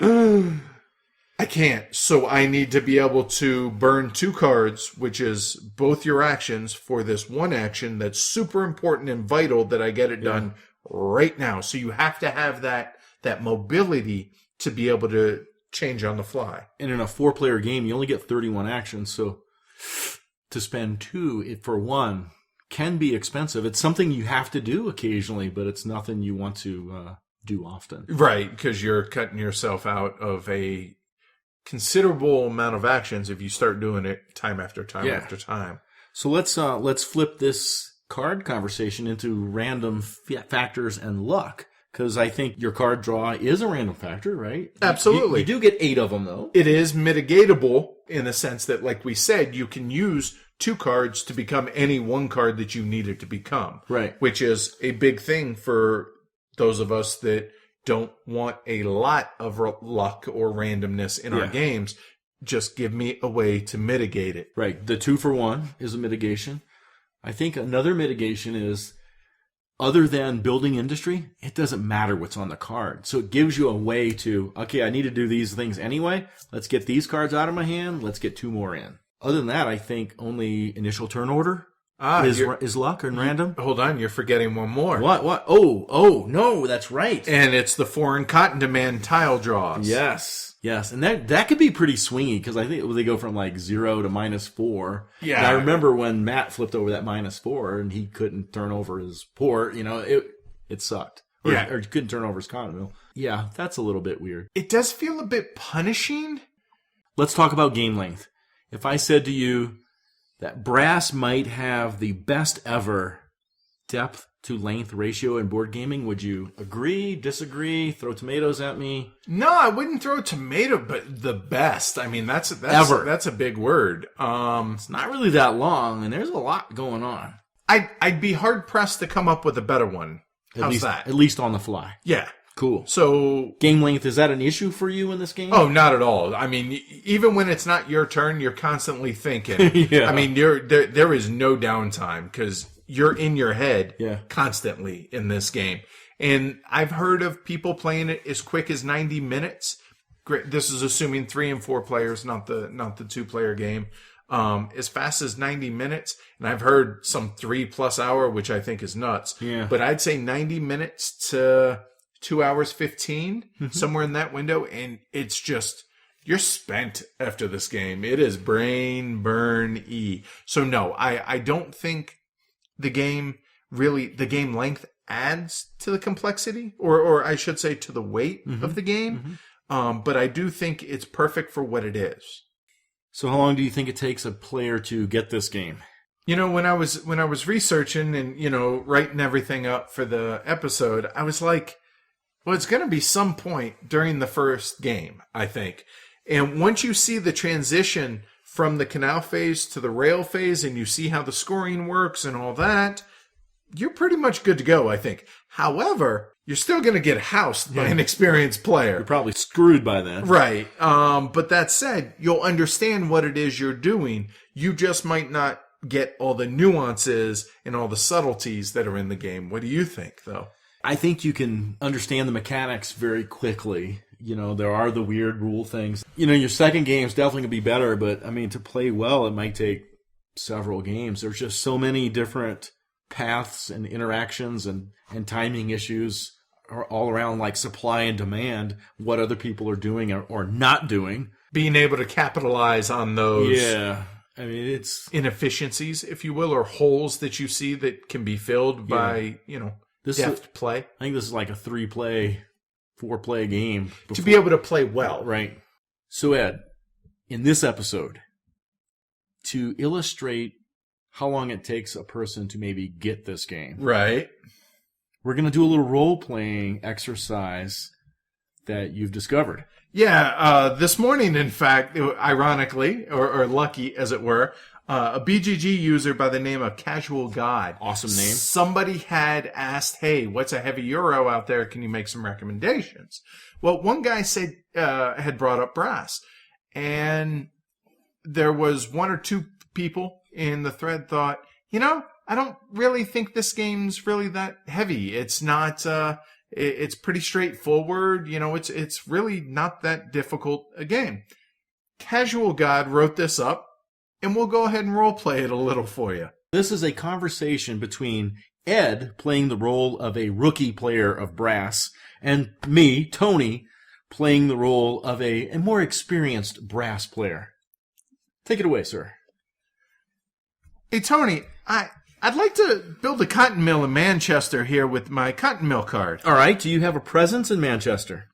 I can't. So I need to be able to burn 2 cards, which is both your actions for this one action that's super important and vital that I get it done right now. So you have to have that mobility to be able to change on the fly. And in a 4-player game, you only get 31 actions. So to spend 2 for 1 can be expensive. It's something you have to do occasionally, but it's nothing you want to do often. Right, because you're cutting yourself out of a considerable amount of actions if you start doing it time after time after time. So let's flip this card conversation into random factors and luck, because I think your card draw is a random factor, right? Absolutely. You do get 8 of them, though. It is mitigatable in the sense that, like we said, you can use 2 cards to become any 1 card that you need it to become. Right. Which is a big thing for those of us that don't want a lot of luck or randomness in our games. Just give me a way to mitigate it. Right. The 2 for 1 is a mitigation. I think another mitigation is, other than building industry, it doesn't matter what's on the card. So it gives you a way to, okay, I need to do these things anyway. Let's get these cards out of my hand. Let's get 2 more in. Other than that, I think only initial turn order is luck and random. Hold on, you're forgetting one more. What? Oh, no, that's right. And it's the foreign cotton demand tile draws. Yes, and that could be pretty swingy because I think they go from 0 to -4. Yeah, and I remember when Matt flipped over that -4 and he couldn't turn over his port. It sucked. Or he couldn't turn over his cotton mill. Yeah, that's a little bit weird. It does feel a bit punishing. Let's talk about game length. If I said to you that brass might have the best ever depth to length ratio in board gaming, would you agree, disagree, throw tomatoes at me? No, I wouldn't throw tomato, but the best. I mean, that's ever. That's a big word. It's not really that long, and there's a lot going on. I'd be hard pressed to come up with a better one. How's that? At least on the fly. Yeah. Cool. So game length, is that an issue for you in this game? Oh, not at all. I mean, even when it's not your turn, you're constantly thinking. I mean, there is no downtime because you're in your head Yeah. constantly in this game. And I've heard of people playing it as quick as 90 minutes. Great. This is assuming 3 and 4 players, not the 2-player game. As fast as 90 minutes. And I've heard some 3+ hour, which I think is nuts. Yeah. But I'd say 90 minutes to 2 hours 15, somewhere in that window. And it's just, you're spent after this game. It is brain burn-y. So no, I don't think the game length adds to the complexity, or I should say to the weight of the game. But I do think it's perfect for what it is. So how long do you think it takes a player to get this game? You know, when I was researching and, you know, writing everything up for the episode, I was like, well, it's going to be some point during the first game, I think. And once you see the transition from the canal phase to the rail phase and you see how the scoring works and all that, you're pretty much good to go, I think. However, you're still going to get housed by an experienced player. You're probably screwed by then. Right. But that said, you'll understand what it is you're doing. You just might not get all the nuances and all the subtleties that are in the game. What do you think, though? I think you can understand the mechanics very quickly. You know, there are the weird rule things. You know, your second game's definitely going to be better, but, I mean, to play well, it might take several games. There's just so many different paths and interactions and timing issues are all around, like supply and demand, what other people are doing or not doing. Being able to capitalize on those I mean, it's inefficiencies, if you will, or holes that you see that can be filled by, you know, deft play. I think this is like a 3-play, 4-play game. To be able to play well. Right. So, Ed, in this episode, to illustrate how long it takes a person to maybe get this game. Right. We're going to do a little role-playing exercise that you've discovered. Yeah, this morning, in fact, ironically, or lucky as it were, a BGG user by the name of Casual God. Awesome name. Somebody had asked, hey, what's a heavy euro out there? Can you make some recommendations? Well, one guy said, had brought up brass. And there was 1 or 2 people in the thread thought, you know, I don't really think this game's really that heavy. It's not, it's pretty straightforward. You know, it's really not that difficult a game. Casual God wrote this up, and we'll go ahead and role play it a little for you. This is a conversation between Ed playing the role of a rookie player of brass and me, Tony, playing the role of a more experienced brass player. Take it away, sir. Hey, Tony, I'd like to build a cotton mill in Manchester here with my cotton mill card. All right. Do you have a presence in Manchester?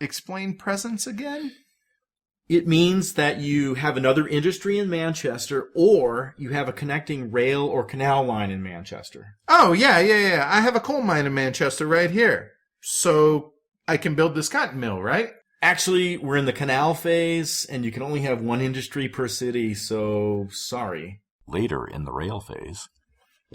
Explain presence again? It means that you have another industry in Manchester, or you have a connecting rail or canal line in Manchester. Oh, yeah. I have a coal mine in Manchester right here. So I can build this cotton mill, right? Actually, we're in the canal phase, and you can only have one industry per city, so sorry. Later in the rail phase.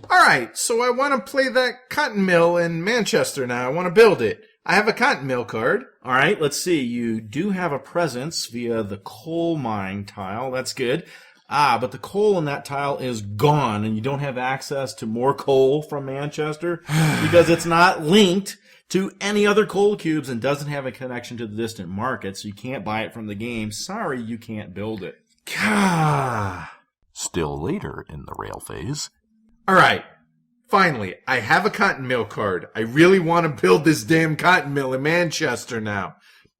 All right, so I want to play that cotton mill in Manchester now. I want to build it. I have a cotton mill card. All right, let's see. You do have a presence via the coal mine tile. That's good. But the coal in that tile is gone, and you don't have access to more coal from Manchester because it's not linked to any other coal cubes and doesn't have a connection to the distant market, so you can't buy it from the game. Sorry, you can't build it. Gah. Still later in the rail phase. All right. Finally, I have a cotton mill card. I really want to build this damn cotton mill in Manchester now.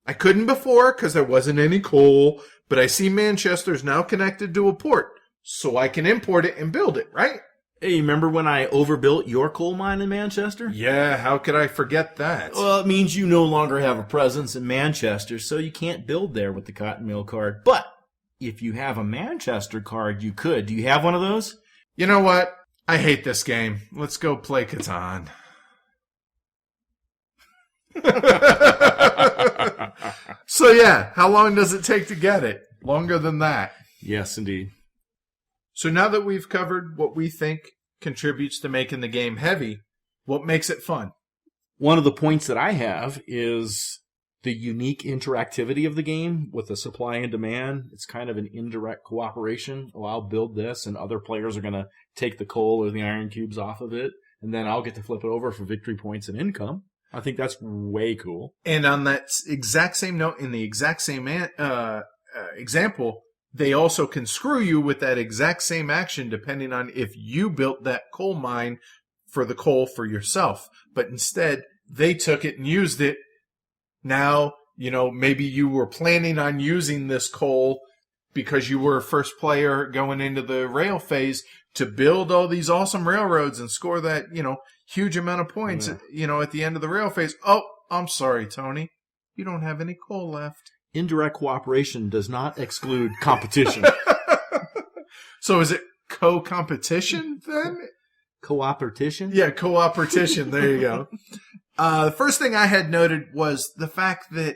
I couldn't before because there wasn't any coal, but I see Manchester's now connected to a port, so I can import it and build it, right? Hey, remember when I overbuilt your coal mine in Manchester? Yeah, how could I forget that? Well, it means you no longer have a presence in Manchester, so you can't build there with the cotton mill card. But if you have a Manchester card, you could. Do you have one of those? You know what? I hate this game. Let's go play Catan. So yeah, how long does it take to get it? Longer than that. Yes, indeed. So now that we've covered what we think contributes to making the game heavy, what makes it fun? One of the points that I have is the unique interactivity of the game with the supply and demand. It's kind of an indirect cooperation. Oh, I'll build this, and other players are going to take the coal or the iron cubes off of it, and then I'll get to flip it over for victory points and income. I think that's way cool. And on that exact same note, in the exact same example, they also can screw you with that exact same action depending on if you built that coal mine for the coal for yourself. But instead, they took it and used it. Now, maybe you were planning on using this coal because you were a first player going into the rail phase to build all these awesome railroads and score that, huge amount of points, at the end of the rail phase. Oh, I'm sorry, Tony. You don't have any coal left. Indirect cooperation does not exclude competition. So is it co-competition then? Cooperation? Yeah, cooperation. There you go. The first thing I had noted was the fact that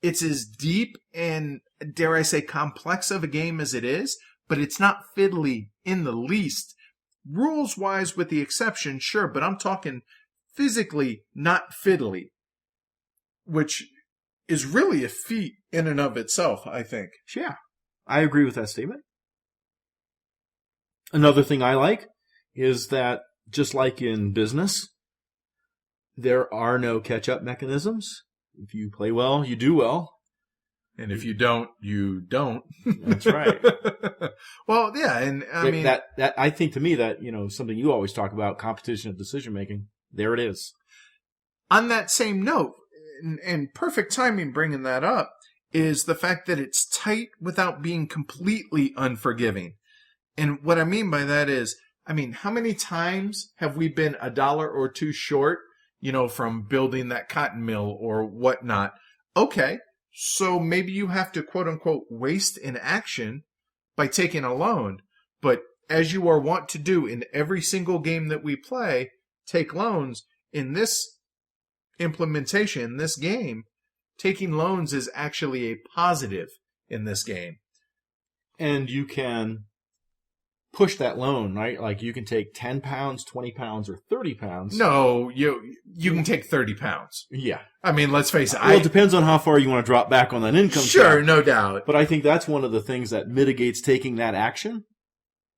it's as deep and, dare I say, complex of a game as it is, but it's not fiddly in the least. Rules-wise, with the exception, sure, but I'm talking physically not fiddly, which is really a feat in and of itself, I think. Yeah, I agree with that statement. Another thing I like is that, just like in business, there are no catch-up mechanisms. If you play well, you do well. And if you don't, you don't. That's right. Well, yeah, and I mean... That I think to me that, something you always talk about, competition of decision-making, there it is. On that same note, and perfect timing bringing that up, is the fact that it's tight without being completely unforgiving. And what I mean by that is, how many times have we been $1 or $2 short, from building that cotton mill or whatnot? Okay, so maybe you have to, quote-unquote, waste an action by taking a loan. But as you are wont to do in every single game that we play, take loans. In this implementation, in this game, taking loans is actually a positive in this game. And you can push that loan, right? Like you can take 10 pounds, 20 pounds, or 30 pounds. No, you can take 30 pounds. Yeah. Let's face it. Well, it depends on how far you want to drop back on that income. Sure, track. No doubt. But I think that's one of the things that mitigates taking that action.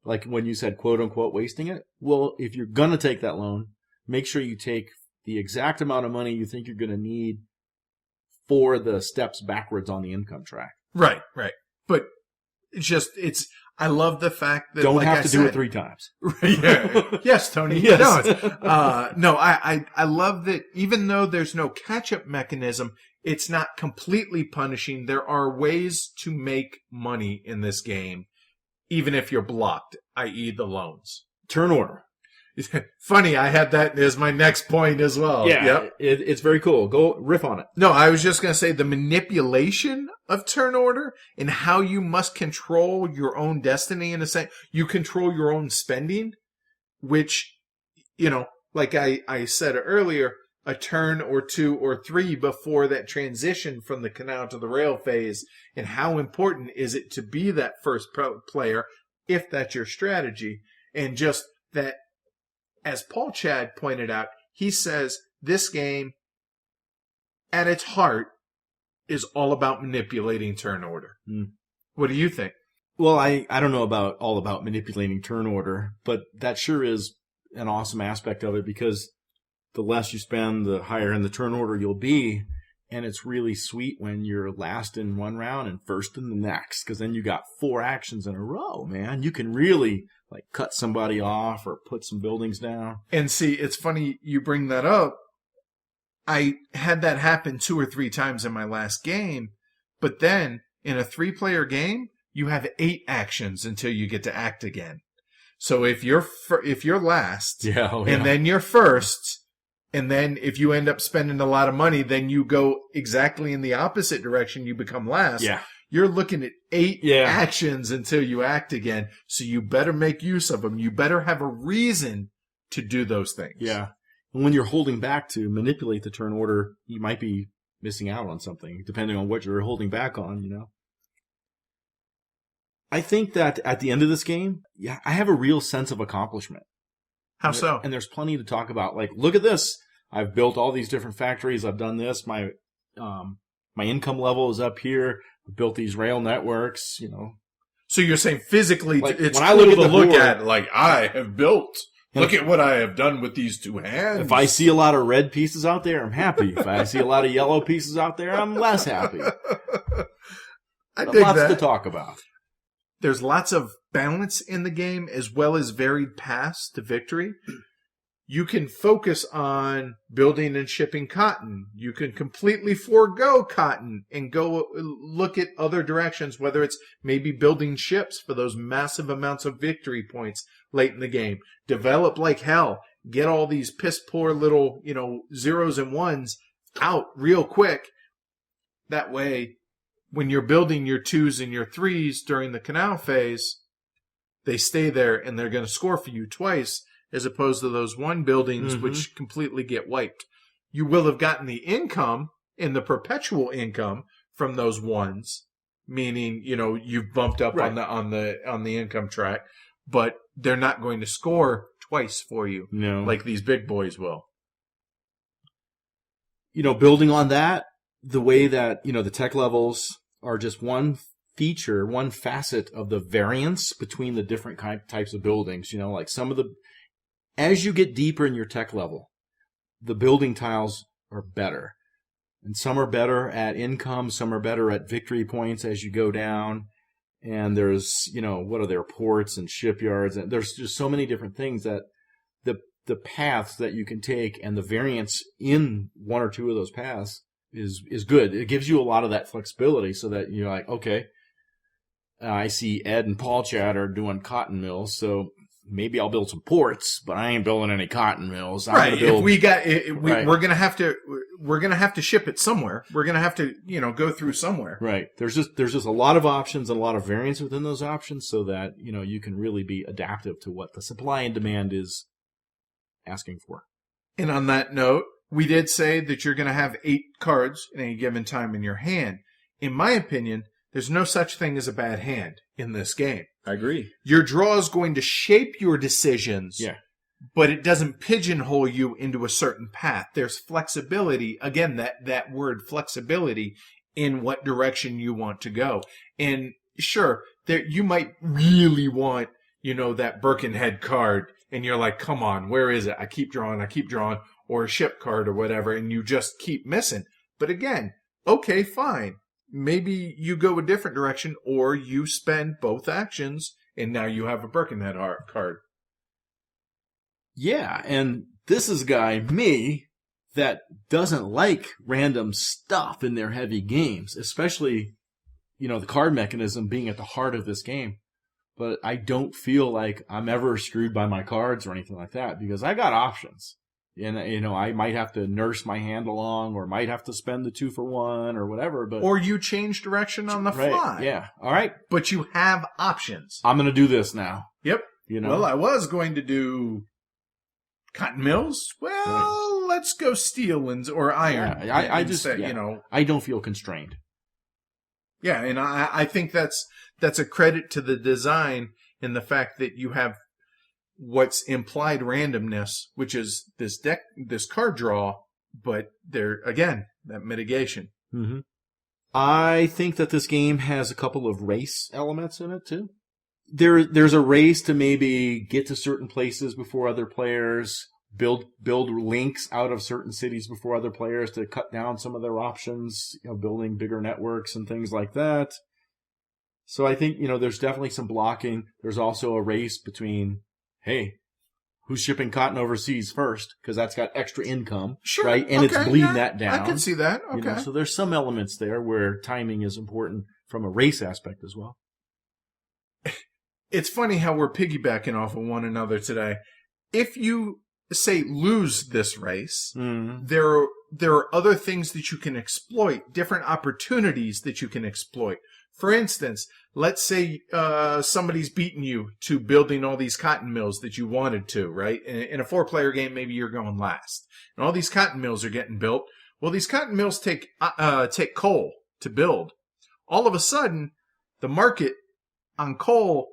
Like when you said, quote unquote, wasting it. Well, if you're going to take that loan, make sure you take the exact amount of money you think you're going to need for the steps backwards on the income track. Right. But I love the fact that don't have to do it 3 times. Yeah. Yes, Tony. Yes. No, I love that even though there's no catch-up mechanism, it's not completely punishing. There are ways to make money in this game, even if you're blocked, i.e. the loans. Turn order. Funny, I had that as my next point as well. Yeah, yep. It's very cool. Go riff on it. No, I was just going to say the manipulation of turn order and how you must control your own destiny in a sense. You control your own spending, which, like I said earlier, a turn or 2 or 3 before that transition from the canal to the rail phase, and how important is it to be that first player if that's your strategy, and just that. As Paul Chad pointed out, he says this game, at its heart, is all about manipulating turn order. What do you think? Well, I don't know all about manipulating turn order, but that sure is an awesome aspect of it because the less you spend, the higher in the turn order you'll be. And it's really sweet when you're last in one round and first in the next, because then you got 4 actions in a row, man. You can really cut somebody off or put some buildings down. And see, it's funny you bring that up. I had that happen 2 or 3 times in my last game, but then in a 3-player game, you have 8 actions until you get to act again. So if you're last, and then you're first. And then if you end up spending a lot of money, then you go exactly in the opposite direction. You become last. Yeah. You're looking at 8 actions until you act again. So you better make use of them. You better have a reason to do those things. Yeah. And when you're holding back to manipulate the turn order, you might be missing out on something, depending on what you're holding back on, I think that at the end of this game, I have a real sense of accomplishment. How so? And there's plenty to talk about. Look at this. I've built all these different factories. I've done this. My my income level is up here. I built these rail networks, So you're saying physically, Like, it's when I cool look at to the look board- at, like, I have built. Look at what I have done with these two hands. If I see a lot of red pieces out there, I'm happy. If I see a lot of yellow pieces out there, I'm less happy. I But dig lots that. to talk about. There's lots of balance in the game as well as varied paths to victory. You can focus on building and shipping cotton. You can completely forego cotton and go look at other directions, whether it's maybe building ships for those massive amounts of victory points late in the game. Develop like hell. Get all these piss poor little, zeros and ones out real quick. That way, when you're building your 2s and your 3s during the canal phase, they stay there and they're going to score for you twice, as opposed to those 1 buildings which completely get wiped. You will have gotten the income and the perpetual income from those 1s, meaning you've bumped up Right. on the income track, but they're not going to score twice for you No. like these big boys will. Building on that, the way that, the tech levels are just one feature, one facet of the variance between the different types of buildings. Like as you get deeper in your tech level, the building tiles are better. And some are better at income, some are better at victory points as you go down. And there's, what are there, ports and shipyards, and there's just so many different things that the paths that you can take and the variance in 1 or 2 of those paths is good. It gives you a lot of that flexibility so that you're like, okay, I see Ed and Paul Chad are doing cotton mills, so maybe I'll build some ports, but I ain't building any cotton mills. I'm Right. gonna build, Right. We're gonna have to ship it somewhere. We're gonna have to go through somewhere. Right. There's just a lot of options and a lot of variance within those options so that, you can really be adaptive to what the supply and demand is asking for. And on that note, we did say that you're going to have 8 cards at any given time in your hand. In my opinion, there's no such thing as a bad hand in this game. I agree. Your draw is going to shape your decisions, Yeah. but it doesn't pigeonhole you into a certain path. There's flexibility, again, that word flexibility in what direction you want to go. And sure, you might really want, that Birkenhead card, and you're like, come on, where is it? I keep drawing, or a ship card or whatever, and you just keep missing. But again, okay, fine. Maybe you go a different direction, or you spend both actions, and now you have a Birkenhead card. Yeah, and this is a guy, me, that doesn't like random stuff in their heavy games, especially, the card mechanism being at the heart of this game. But I don't feel like I'm ever screwed by my cards or anything like that because I got options. And, I might have to nurse my hand along or might have to spend the 2 for 1 or whatever. But Or you change direction on the right, fly. yeah. All right. But you have options. I'm going to do this now. Yep. Well, I was going to do cotton mills. Well, let's go steel or iron. Yeah, I just, instead, I don't feel constrained. Yeah, and I think that's a credit to the design in the fact that you have what's implied randomness, which is this card draw, but there again that mitigation. Mm-hmm. I think that this game has a couple of race elements in it too. There's a race to maybe get to certain places before other players, build links out of certain cities before other players to cut down some of their options, building bigger networks and things like that. So I think, there's definitely some blocking. There's also a race between, hey, who's shipping cotton overseas first? Because that's got extra income, Sure, right? And okay, it's bleeding yeah, that down. I can see that. Okay. So there's some elements there where timing is important from a race aspect as well. It's funny how we're piggybacking off of one another today. If you say lose this race, there are other things that you can exploit, different opportunities that you can exploit. For instance, let's say somebody's beaten you to building all these cotton mills that you wanted to, right? In a 4-player game, maybe you're going last, and all these cotton mills are getting built. Well, these cotton mills take coal to build. All of a sudden, the market on coal,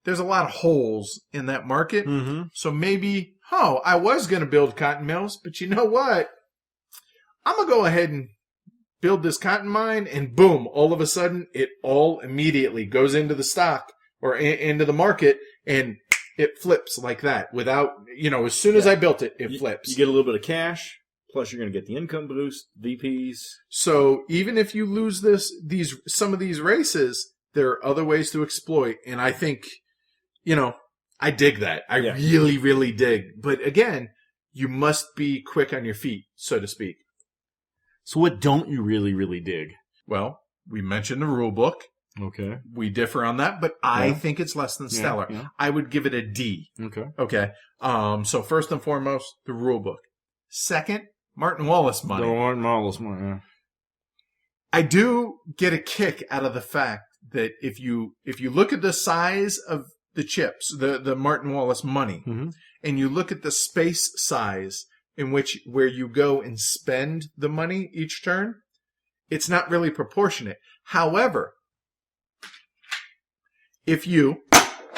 there's a lot of holes in that market. Mm-hmm. So maybe, I was going to build cotton mills, but you know what? I'm going to go ahead and build this cotton mine, and boom, all of a sudden, it all immediately goes into the stock or into the market, and it flips like that without, as soon as I built it, it flips. You get a little bit of cash, plus you're going to get the income boost, VPs. So even if you lose some of these races, there are other ways to exploit, and I think, I dig that. I really, really dig. But again, you must be quick on your feet, so to speak. So what don't you really, really dig? Well, we mentioned the rule book. Okay. We differ on that, but I think it's less than stellar. Yeah. I would give it a D. Okay. So first and foremost, the rule book. Second, Martin Wallace money. The Martin Wallace money, yeah. I do get a kick out of the fact that if you look at the size of the chips, the Martin Wallace money, and you look at the space size where you go and spend the money each turn, it's not really proportionate. However, if you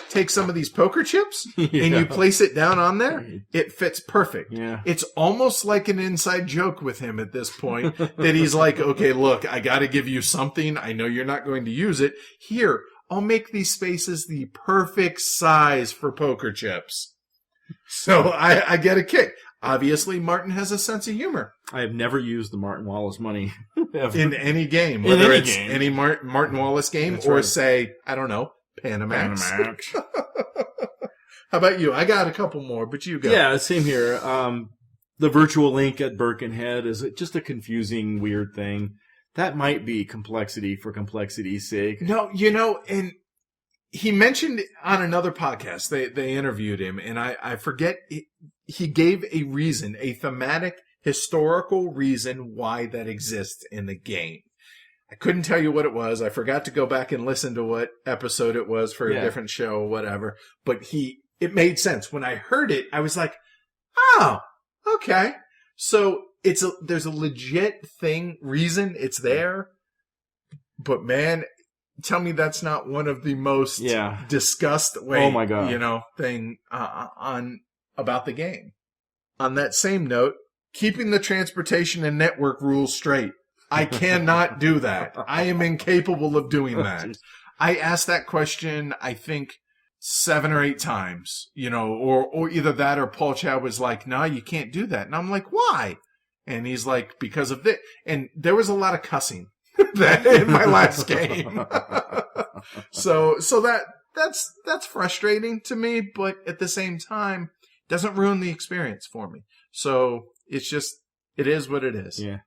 take some of these poker chips and you place it down on there, it fits perfect. Yeah. It's almost like an inside joke with him at this point that he's like, okay, look, I got to give you something. I know you're not going to use it. Here, I'll make these spaces the perfect size for poker chips. So I get a kick. Obviously, Martin has a sense of humor. I have never used the Martin Wallace money ever. In any game, whether it's any Martin Wallace game or say, I don't know, Panamax. How about you? I got a couple more, but you go. Yeah, same here. The virtual link at Birkenhead is just a confusing, weird thing. That might be complexity for complexity's sake. No, and he mentioned on another podcast, they interviewed him, and I forget, he gave a reason, a thematic, historical reason why that exists in the game. I couldn't tell you what it was. I forgot to go back and listen to what episode it was for a different show or whatever. But it made sense. When I heard it, I was like, oh, okay. So there's a legit reason it's there. But man, tell me that's not one of the most discussed thing about the game. On that same note, keeping the transportation and network rules straight. I cannot do that. I am incapable of doing that. I asked that question, I think, 7 or 8 times, or either that or Paul Chow was like, no, you can't do that. And I'm like, why? And he's like, because of this. And there was a lot of cussing in my last game. So that's frustrating to me, but at the same time, doesn't ruin the experience for me. So it is what it is. Yeah.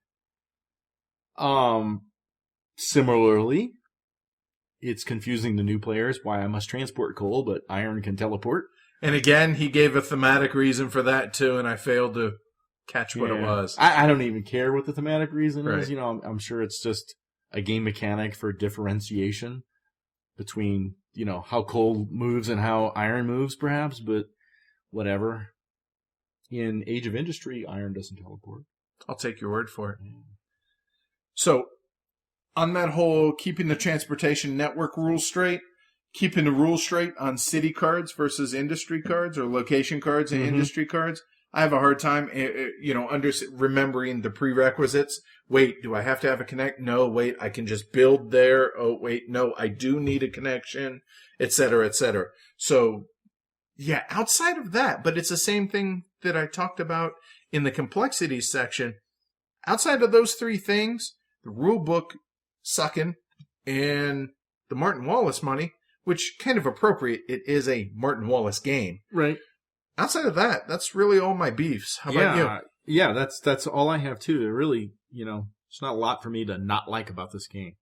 Similarly, it's confusing to new players why I must transport coal, but iron can teleport. And again, he gave a thematic reason for that too, and I failed to catch what it was. I don't even care what the thematic reason is. Right. I'm sure it's just a game mechanic for differentiation between, how coal moves and how iron moves, perhaps, but whatever. In Age of Industry, iron doesn't teleport. I'll take your word for it. So, on that whole keeping the transportation network rules straight, keeping the rules straight on city cards versus industry cards or location cards and industry cards, I have a hard time, remembering the prerequisites. Wait, do I have to have a connect? No, wait, I can just build there. Oh, wait, no, I do need a connection, et cetera, et cetera. So, yeah, outside of that, but it's the same thing that I talked about in the complexity section. Outside of those 3 things, the rule book sucking and the Martin Wallace money, which kind of appropriate. It is a Martin Wallace game. Right. Outside of that, that's really all my beefs. How about you? Yeah, that's all I have too. There really, it's not a lot for me to not like about this game.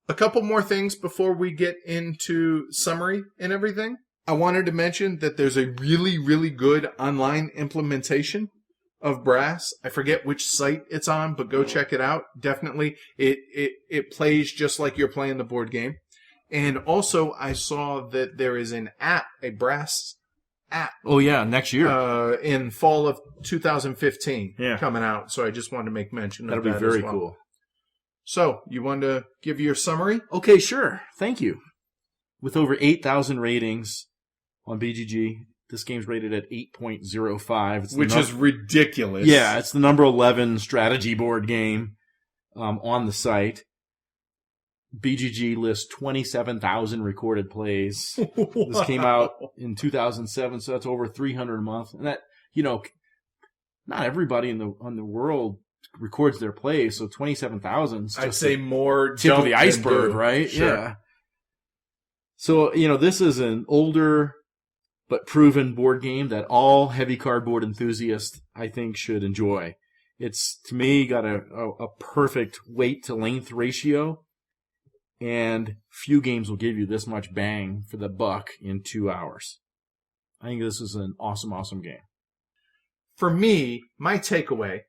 A couple more things before we get into summary and everything. I wanted to mention that there's a really, really good online implementation of Brass. I forget which site it's on, but go check it out. Definitely. It plays just like you're playing the board game. And also, I saw that there is an app, a Brass app. Oh, yeah, next year. In fall of 2015 Yeah. coming out. So I just wanted to make mention That'll of that be very as well. cool. So, you want to give your summary? Okay, sure. Thank you. With over 8,000 ratings on BGG, this game's rated at 8.05. Which is ridiculous. Yeah, it's the number 11 strategy board game. on the site. BGG lists 27,000 recorded plays. This came out in 2007, so that's over 300 a month. And that, not everybody in the world records their plays, so 27,000. I'd say more tip of the iceberg, right? Sure. Yeah. So, this is an older but proven board game that all heavy cardboard enthusiasts, I think, should enjoy. It's, to me, got a perfect weight to length ratio, and few games will give you this much bang for the buck in 2 hours. I think this is an awesome, awesome game. For me, my takeaway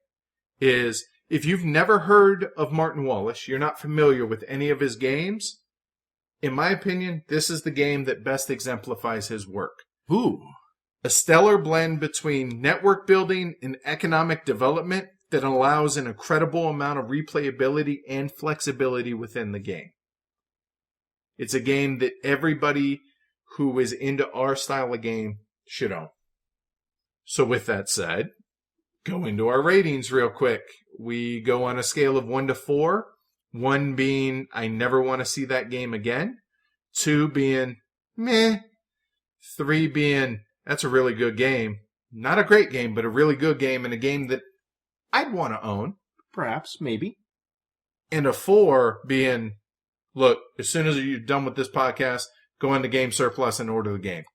is if you've never heard of Martin Wallace, you're not familiar with any of his games, in my opinion, this is the game that best exemplifies his work. Ooh. A stellar blend between network building and economic development that allows an incredible amount of replayability and flexibility within the game. It's a game that everybody who is into our style of game should own. So with that said, go into our ratings real quick. We go on a scale of 1 to 4. 1 being, I never want to see that game again. 2 being, meh. 3 being, that's a really good game. Not a great game, but a really good game, and a game that I'd want to own. Perhaps, maybe. And a 4 being, look, as soon as you're done with this podcast, go into Game Surplus and order the game.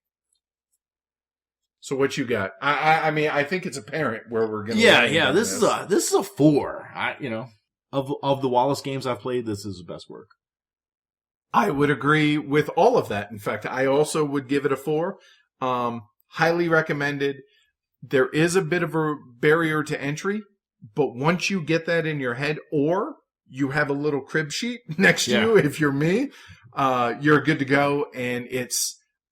So what you got? I mean, I think it's apparent where we're going to. Yeah. This is a 4. Of the Wallace games I've played, this is the best work. I would agree with all of that. In fact, I also would give it a 4. Highly recommended. There is a bit of a barrier to entry, but once you get that in your head, or you have a little crib sheet next to you, if you're me, you're good to go. And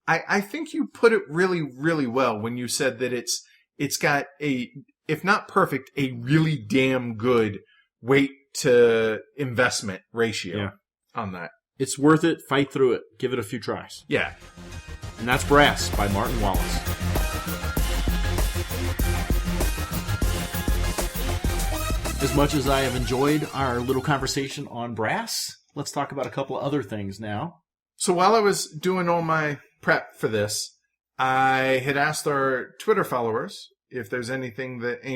I think you put it really, really well when you said that it's got a, if not perfect, a really damn good weight to investment ratio on that. It's worth it. Fight through it. Give it a few tries. Yeah. And that's Brass by Martin Wallace. As much as I have enjoyed our little conversation on Brass, let's talk about a couple of other things now. So while I was doing all my prep for this, I had asked our Twitter followers if there's any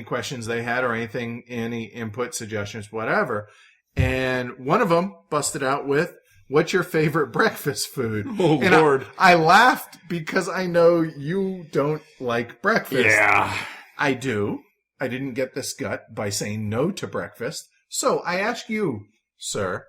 questions they had or anything, any input, suggestions, whatever. And one of them busted out with, what's your favorite breakfast food? Oh, and Lord. I laughed because I know you don't like breakfast. Yeah. I do. I didn't get this gut by saying no to breakfast. So I ask you, sir,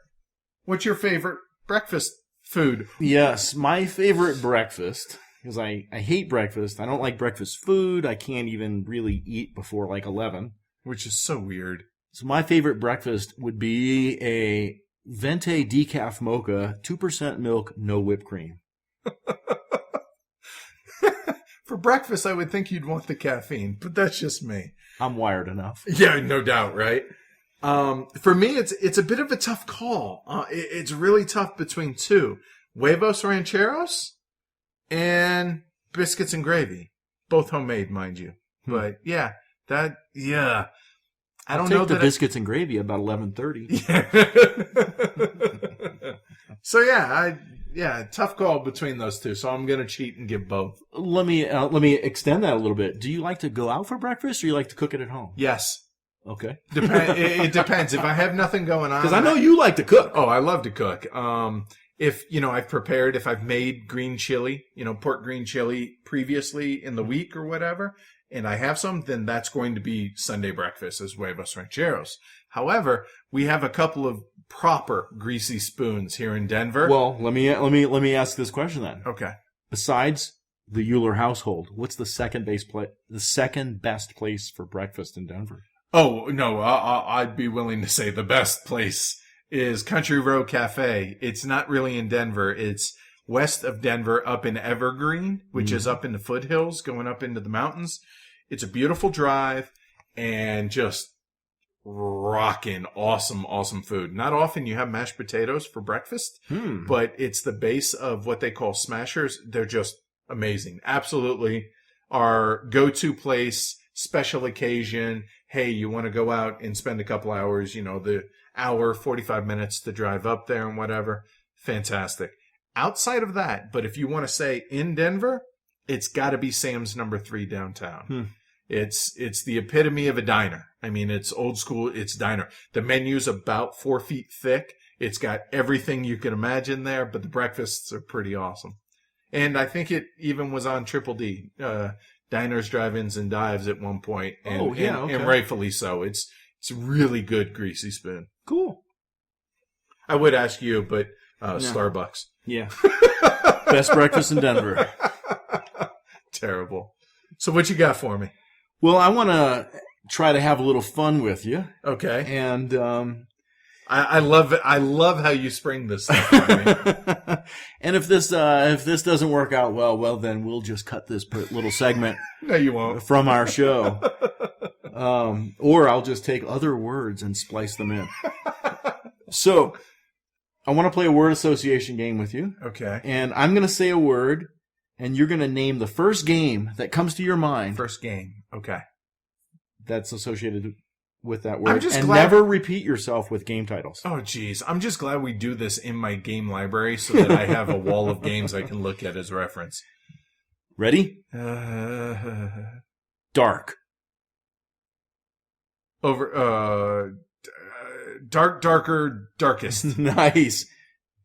what's your favorite breakfast food? Yes, my favorite breakfast, because I hate breakfast. I don't like breakfast food. I can't even really eat before like 11. Which is so weird. So my favorite breakfast would be a Venti decaf mocha, 2% milk, no whipped cream. For breakfast, I would think you'd want the caffeine, but that's just me. I'm wired enough. Yeah, no doubt, right? For me, it's a bit of a tough call. It's really tough between 2. Huevos Rancheros and biscuits and gravy. Both homemade, mind you. But yeah, I don't know the biscuits and gravy about 11:30. Yeah. So tough call between those two. So I'm gonna cheat and give both. Let me extend that a little bit. Do you like to go out for breakfast, or you like to cook it at home? Yes. Okay. It depends. If I have nothing going on, because I know you like to cook. Oh, I love to cook. If I've prepared, if I've made green chili, pork green chili previously in the week or whatever, and I have some, then that's going to be Sunday breakfast as huevos rancheros. However, we have a couple of proper greasy spoons here in Denver. Well, let me ask this question then. Okay. Besides the Euler household, what's the second best place for breakfast in Denver? Oh no, I'd be willing to say the best place is Country Road Cafe. It's not really in Denver. It's west of Denver, up in Evergreen, which is up in the foothills, going up into the mountains. It's a beautiful drive and just rocking awesome, awesome food. Not often you have mashed potatoes for breakfast, but it's the base of what they call smashers. They're just amazing. Absolutely our go-to place, special occasion. Hey, you want to go out and spend a couple hours, the hour, 45 minutes to drive up there and whatever. Fantastic. Outside of that, but if you want to say in Denver, it's got to be Sam's number 3 downtown. It's the epitome of a diner. I mean, it's old school. It's diner. The menu's about 4 feet thick. It's got everything you can imagine there, but the breakfasts are pretty awesome. And I think it even was on Triple D, Diners, Drive-Ins, and Dives at one point. And, and rightfully so. It's really good greasy spoon. Cool. I would ask you, but Starbucks. Yeah. Best breakfast in Denver. Terrible. So what you got for me? Well, I want to try to have a little fun with you. Okay. And I love it. I love how you spring this stuff on me. And if this doesn't work out well, then we'll just cut this little segment. No, you won't. From our show. Or I'll just take other words and splice them in. So, I want to play a word association game with you. Okay. And I'm going to say a word, and you're going to name the first game that comes to your mind. First game. Okay. That's associated with that word. I'm just and glad... never repeat yourself with game titles. Oh, geez. I'm just glad we do this in my game library so that I have a wall of games I can look at as reference. Ready? Dark. Darker, darkest. Nice.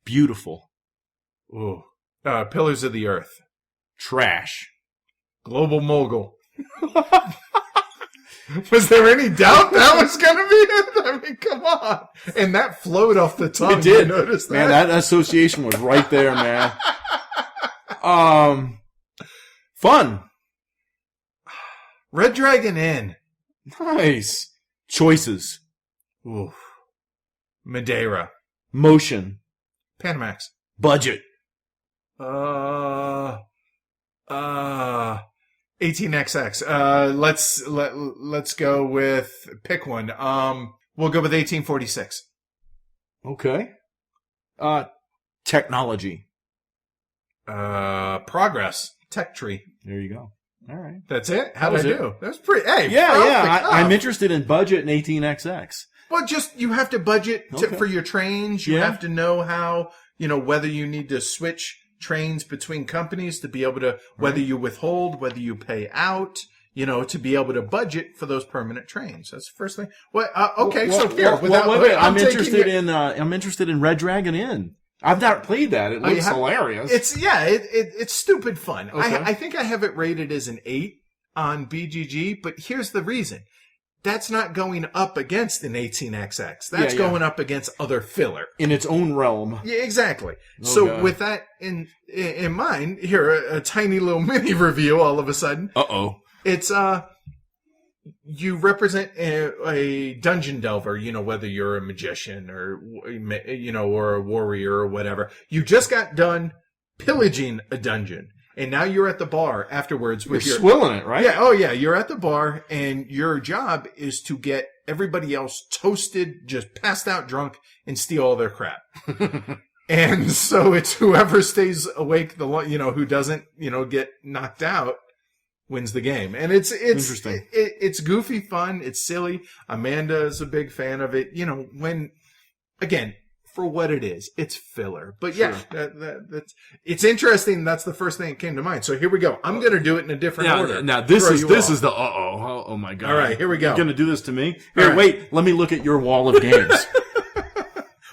Beautiful. Ooh. Pillars of the Earth. Trash. Global mogul. Was there any doubt that was going to be it? I mean, come on. And that flowed off the tongue. It did. You noticed that? Man, that association was right there, man. Fun. Red Dragon Inn. Nice. Choices. Ooh. Madeira. Motion. Panamax. Budget. 18XX. Let's go with pick one. We'll go with 1846. Okay. Technology. Progress. Tech tree. There you go. All right. That's it? How'd I do? That was pretty... Hey, yeah. I'm interested in budget and 18XX. Well, just, you have to budget for your trains. You have to know how, whether you need to switch trains between companies to be able to, whether you withhold, whether you pay out, to be able to budget for those permanent trains. That's the first thing. Well, okay, so here, wait. I'm interested in Red Dragon Inn. I've not played that. It looks hilarious. It's stupid fun. Okay. I think I have it rated as an 8 on BGG, but here's the reason. That's not going up against an 18XX. That's going up against other filler. In its own realm. Yeah, exactly. With that in mind, here, a tiny little mini review all of a sudden. Uh-oh. It's, you represent a dungeon delver, whether you're a magician or, or a warrior or whatever. You just got done pillaging a dungeon. And now you're at the bar afterwards with you're swilling it, right? Yeah, oh yeah, you're at the bar, and your job is to get everybody else toasted, just passed out drunk, and steal all their crap. And so it's whoever stays awake, who doesn't, get knocked out, wins the game. And it's interesting. It's goofy fun. It's silly. Amanda is a big fan of it. Again, for what it is, it's filler. But yeah, that's it's interesting. That's the first thing that came to mind. So here we go. I'm going to do it in a different order. Now this is the oh my god. All right, here we go. You're going to do this to me? Here, wait. Let me look at your wall of games.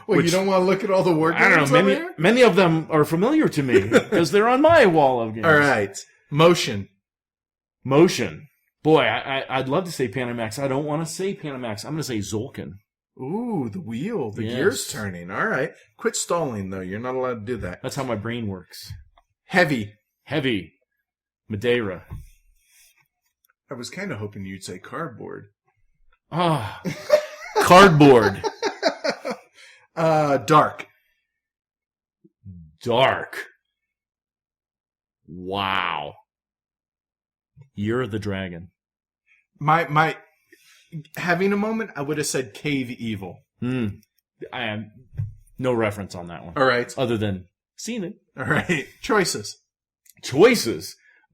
Well, you don't want to look at all the word games? I don't know. Many of them are familiar to me because they're on my wall of games. All right, motion. Boy, I'd love to say Panamax. I don't want to say Panamax. I'm going to say Zolkin. Ooh, the wheel. The gear's turning. All right. Quit stalling, though. You're not allowed to do that. That's how my brain works. Heavy. Madeira. I was kind of hoping you'd say cardboard. Ah. Cardboard. Dark. Wow. You're the dragon. My having a moment, I would have said Cave Evil. I am no reference on that one. All right. Other than seen it. All right. Choices.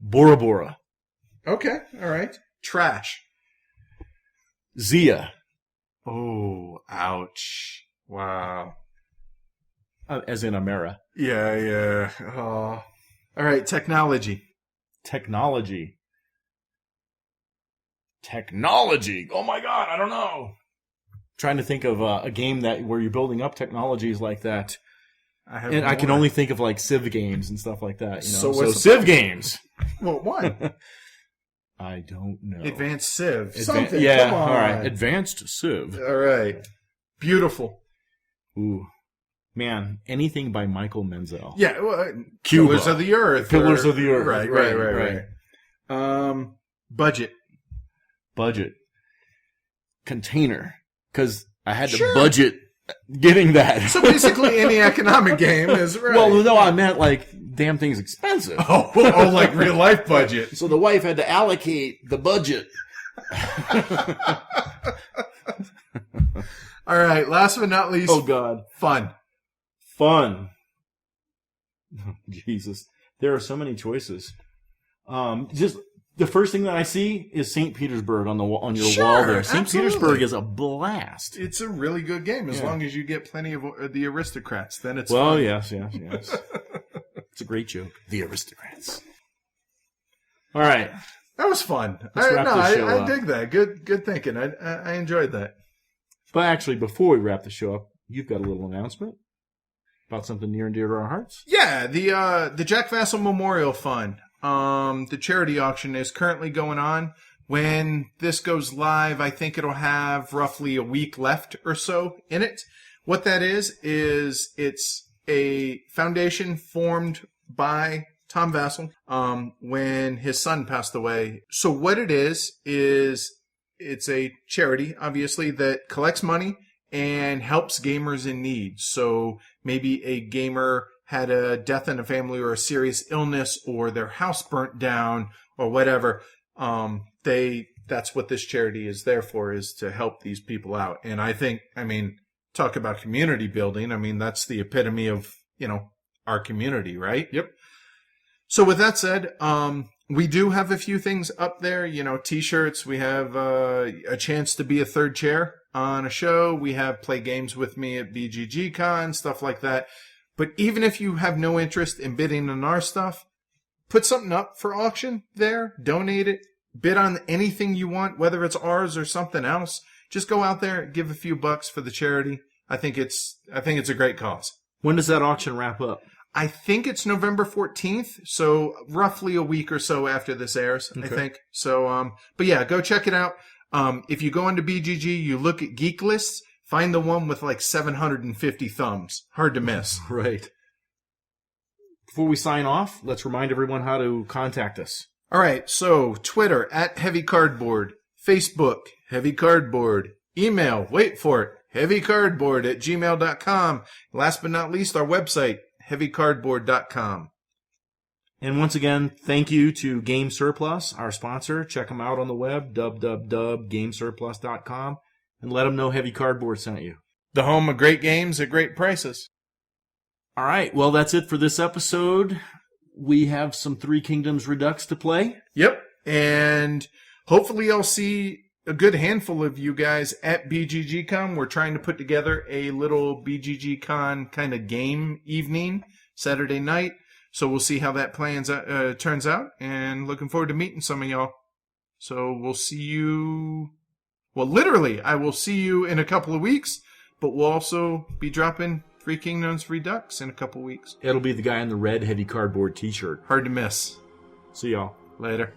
Bora Bora. Okay. All right. Trash. Zia. Oh, ouch. Wow. As in Amera. Yeah. Oh. All right, technology. Technology. Oh my God, I don't know. Trying to think of a game where you're building up technologies like that. I can only think of like Civ games and stuff like that. So Civ games. Well, what? I don't know. Advanced Civ. Something. Yeah. Come on. All right. Advanced Civ. All right. Beautiful. Ooh. Man, anything by Michael Menzel. Yeah. Well, Cuba. Pillars of the Earth. Pillars of the Earth. Right. Budget. Container. Because I had to budget getting that. So basically any economic game is right. Well, no, I meant like damn thing's expensive. Oh, like real life budget. So the wife had to allocate the budget. All right, last but not least. Oh, God. Fun. Oh, Jesus. There are so many choices. Just the first thing that I see is St. Petersburg on your wall there. St. Petersburg is a blast. It's a really good game as long as you get plenty of the aristocrats. Then it's fun. Yes. It's a great joke. The aristocrats. All right. That was fun. I dig that. Good thinking. I enjoyed that. But actually, before we wrap the show up, you've got a little announcement about something near and dear to our hearts. Yeah, the Jack Vassell Memorial Fund. The charity auction is currently going on. When this goes live, I think it'll have roughly a week left or so in it. What that is it's a foundation formed by Tom Vassell when his son passed away. So what it is it's a charity, obviously, that collects money and helps gamers in need. So maybe a gamer had a death in a family or a serious illness or their house burnt down or whatever. That's what this charity is there for, is to help these people out. And talk about community building. That's the epitome of, our community, right? Yep. So with that said, we do have a few things up there, t-shirts. We have a chance to be a third chair on a show. We have play games with me at BGG Con, stuff like that. But even if you have no interest in bidding on our stuff, put something up for auction there, donate it, bid on anything you want, whether it's ours or something else. Just go out there, give a few bucks for the charity. I think it's a great cause. When does that auction wrap up? I think it's November 14th, so roughly a week or so after this airs, okay. I think. So, but yeah, go check it out. If you go into BGG, you look at geek lists, find the one with like 750 thumbs. Hard to miss. Right. Before we sign off, let's remind everyone how to contact us. All right, so Twitter @HeavyCardboard, Facebook, Heavy Cardboard, email, wait for it, heavycardboard@gmail.com. Last but not least, our website, heavycardboard.com. And once again, thank you to Game Surplus, our sponsor. Check them out on the web, www.gamesurplus.com, and let them know Heavy Cardboard sent you. The home of great games at great prices. All right, well, that's it for this episode. We have some Three Kingdoms Redux to play. Yep, and hopefully I'll see a good handful of you guys at BGG-Con. We're trying to put together a little BGG-Con kind of game evening Saturday night. So we'll see how that turns out, and looking forward to meeting some of y'all. So we'll see you. Well, literally, I will see you in a couple of weeks, but we'll also be dropping Three Kingdoms Redux in a couple of weeks. It'll be the guy in the red Heavy Cardboard t-shirt. Hard to miss. See y'all. Later.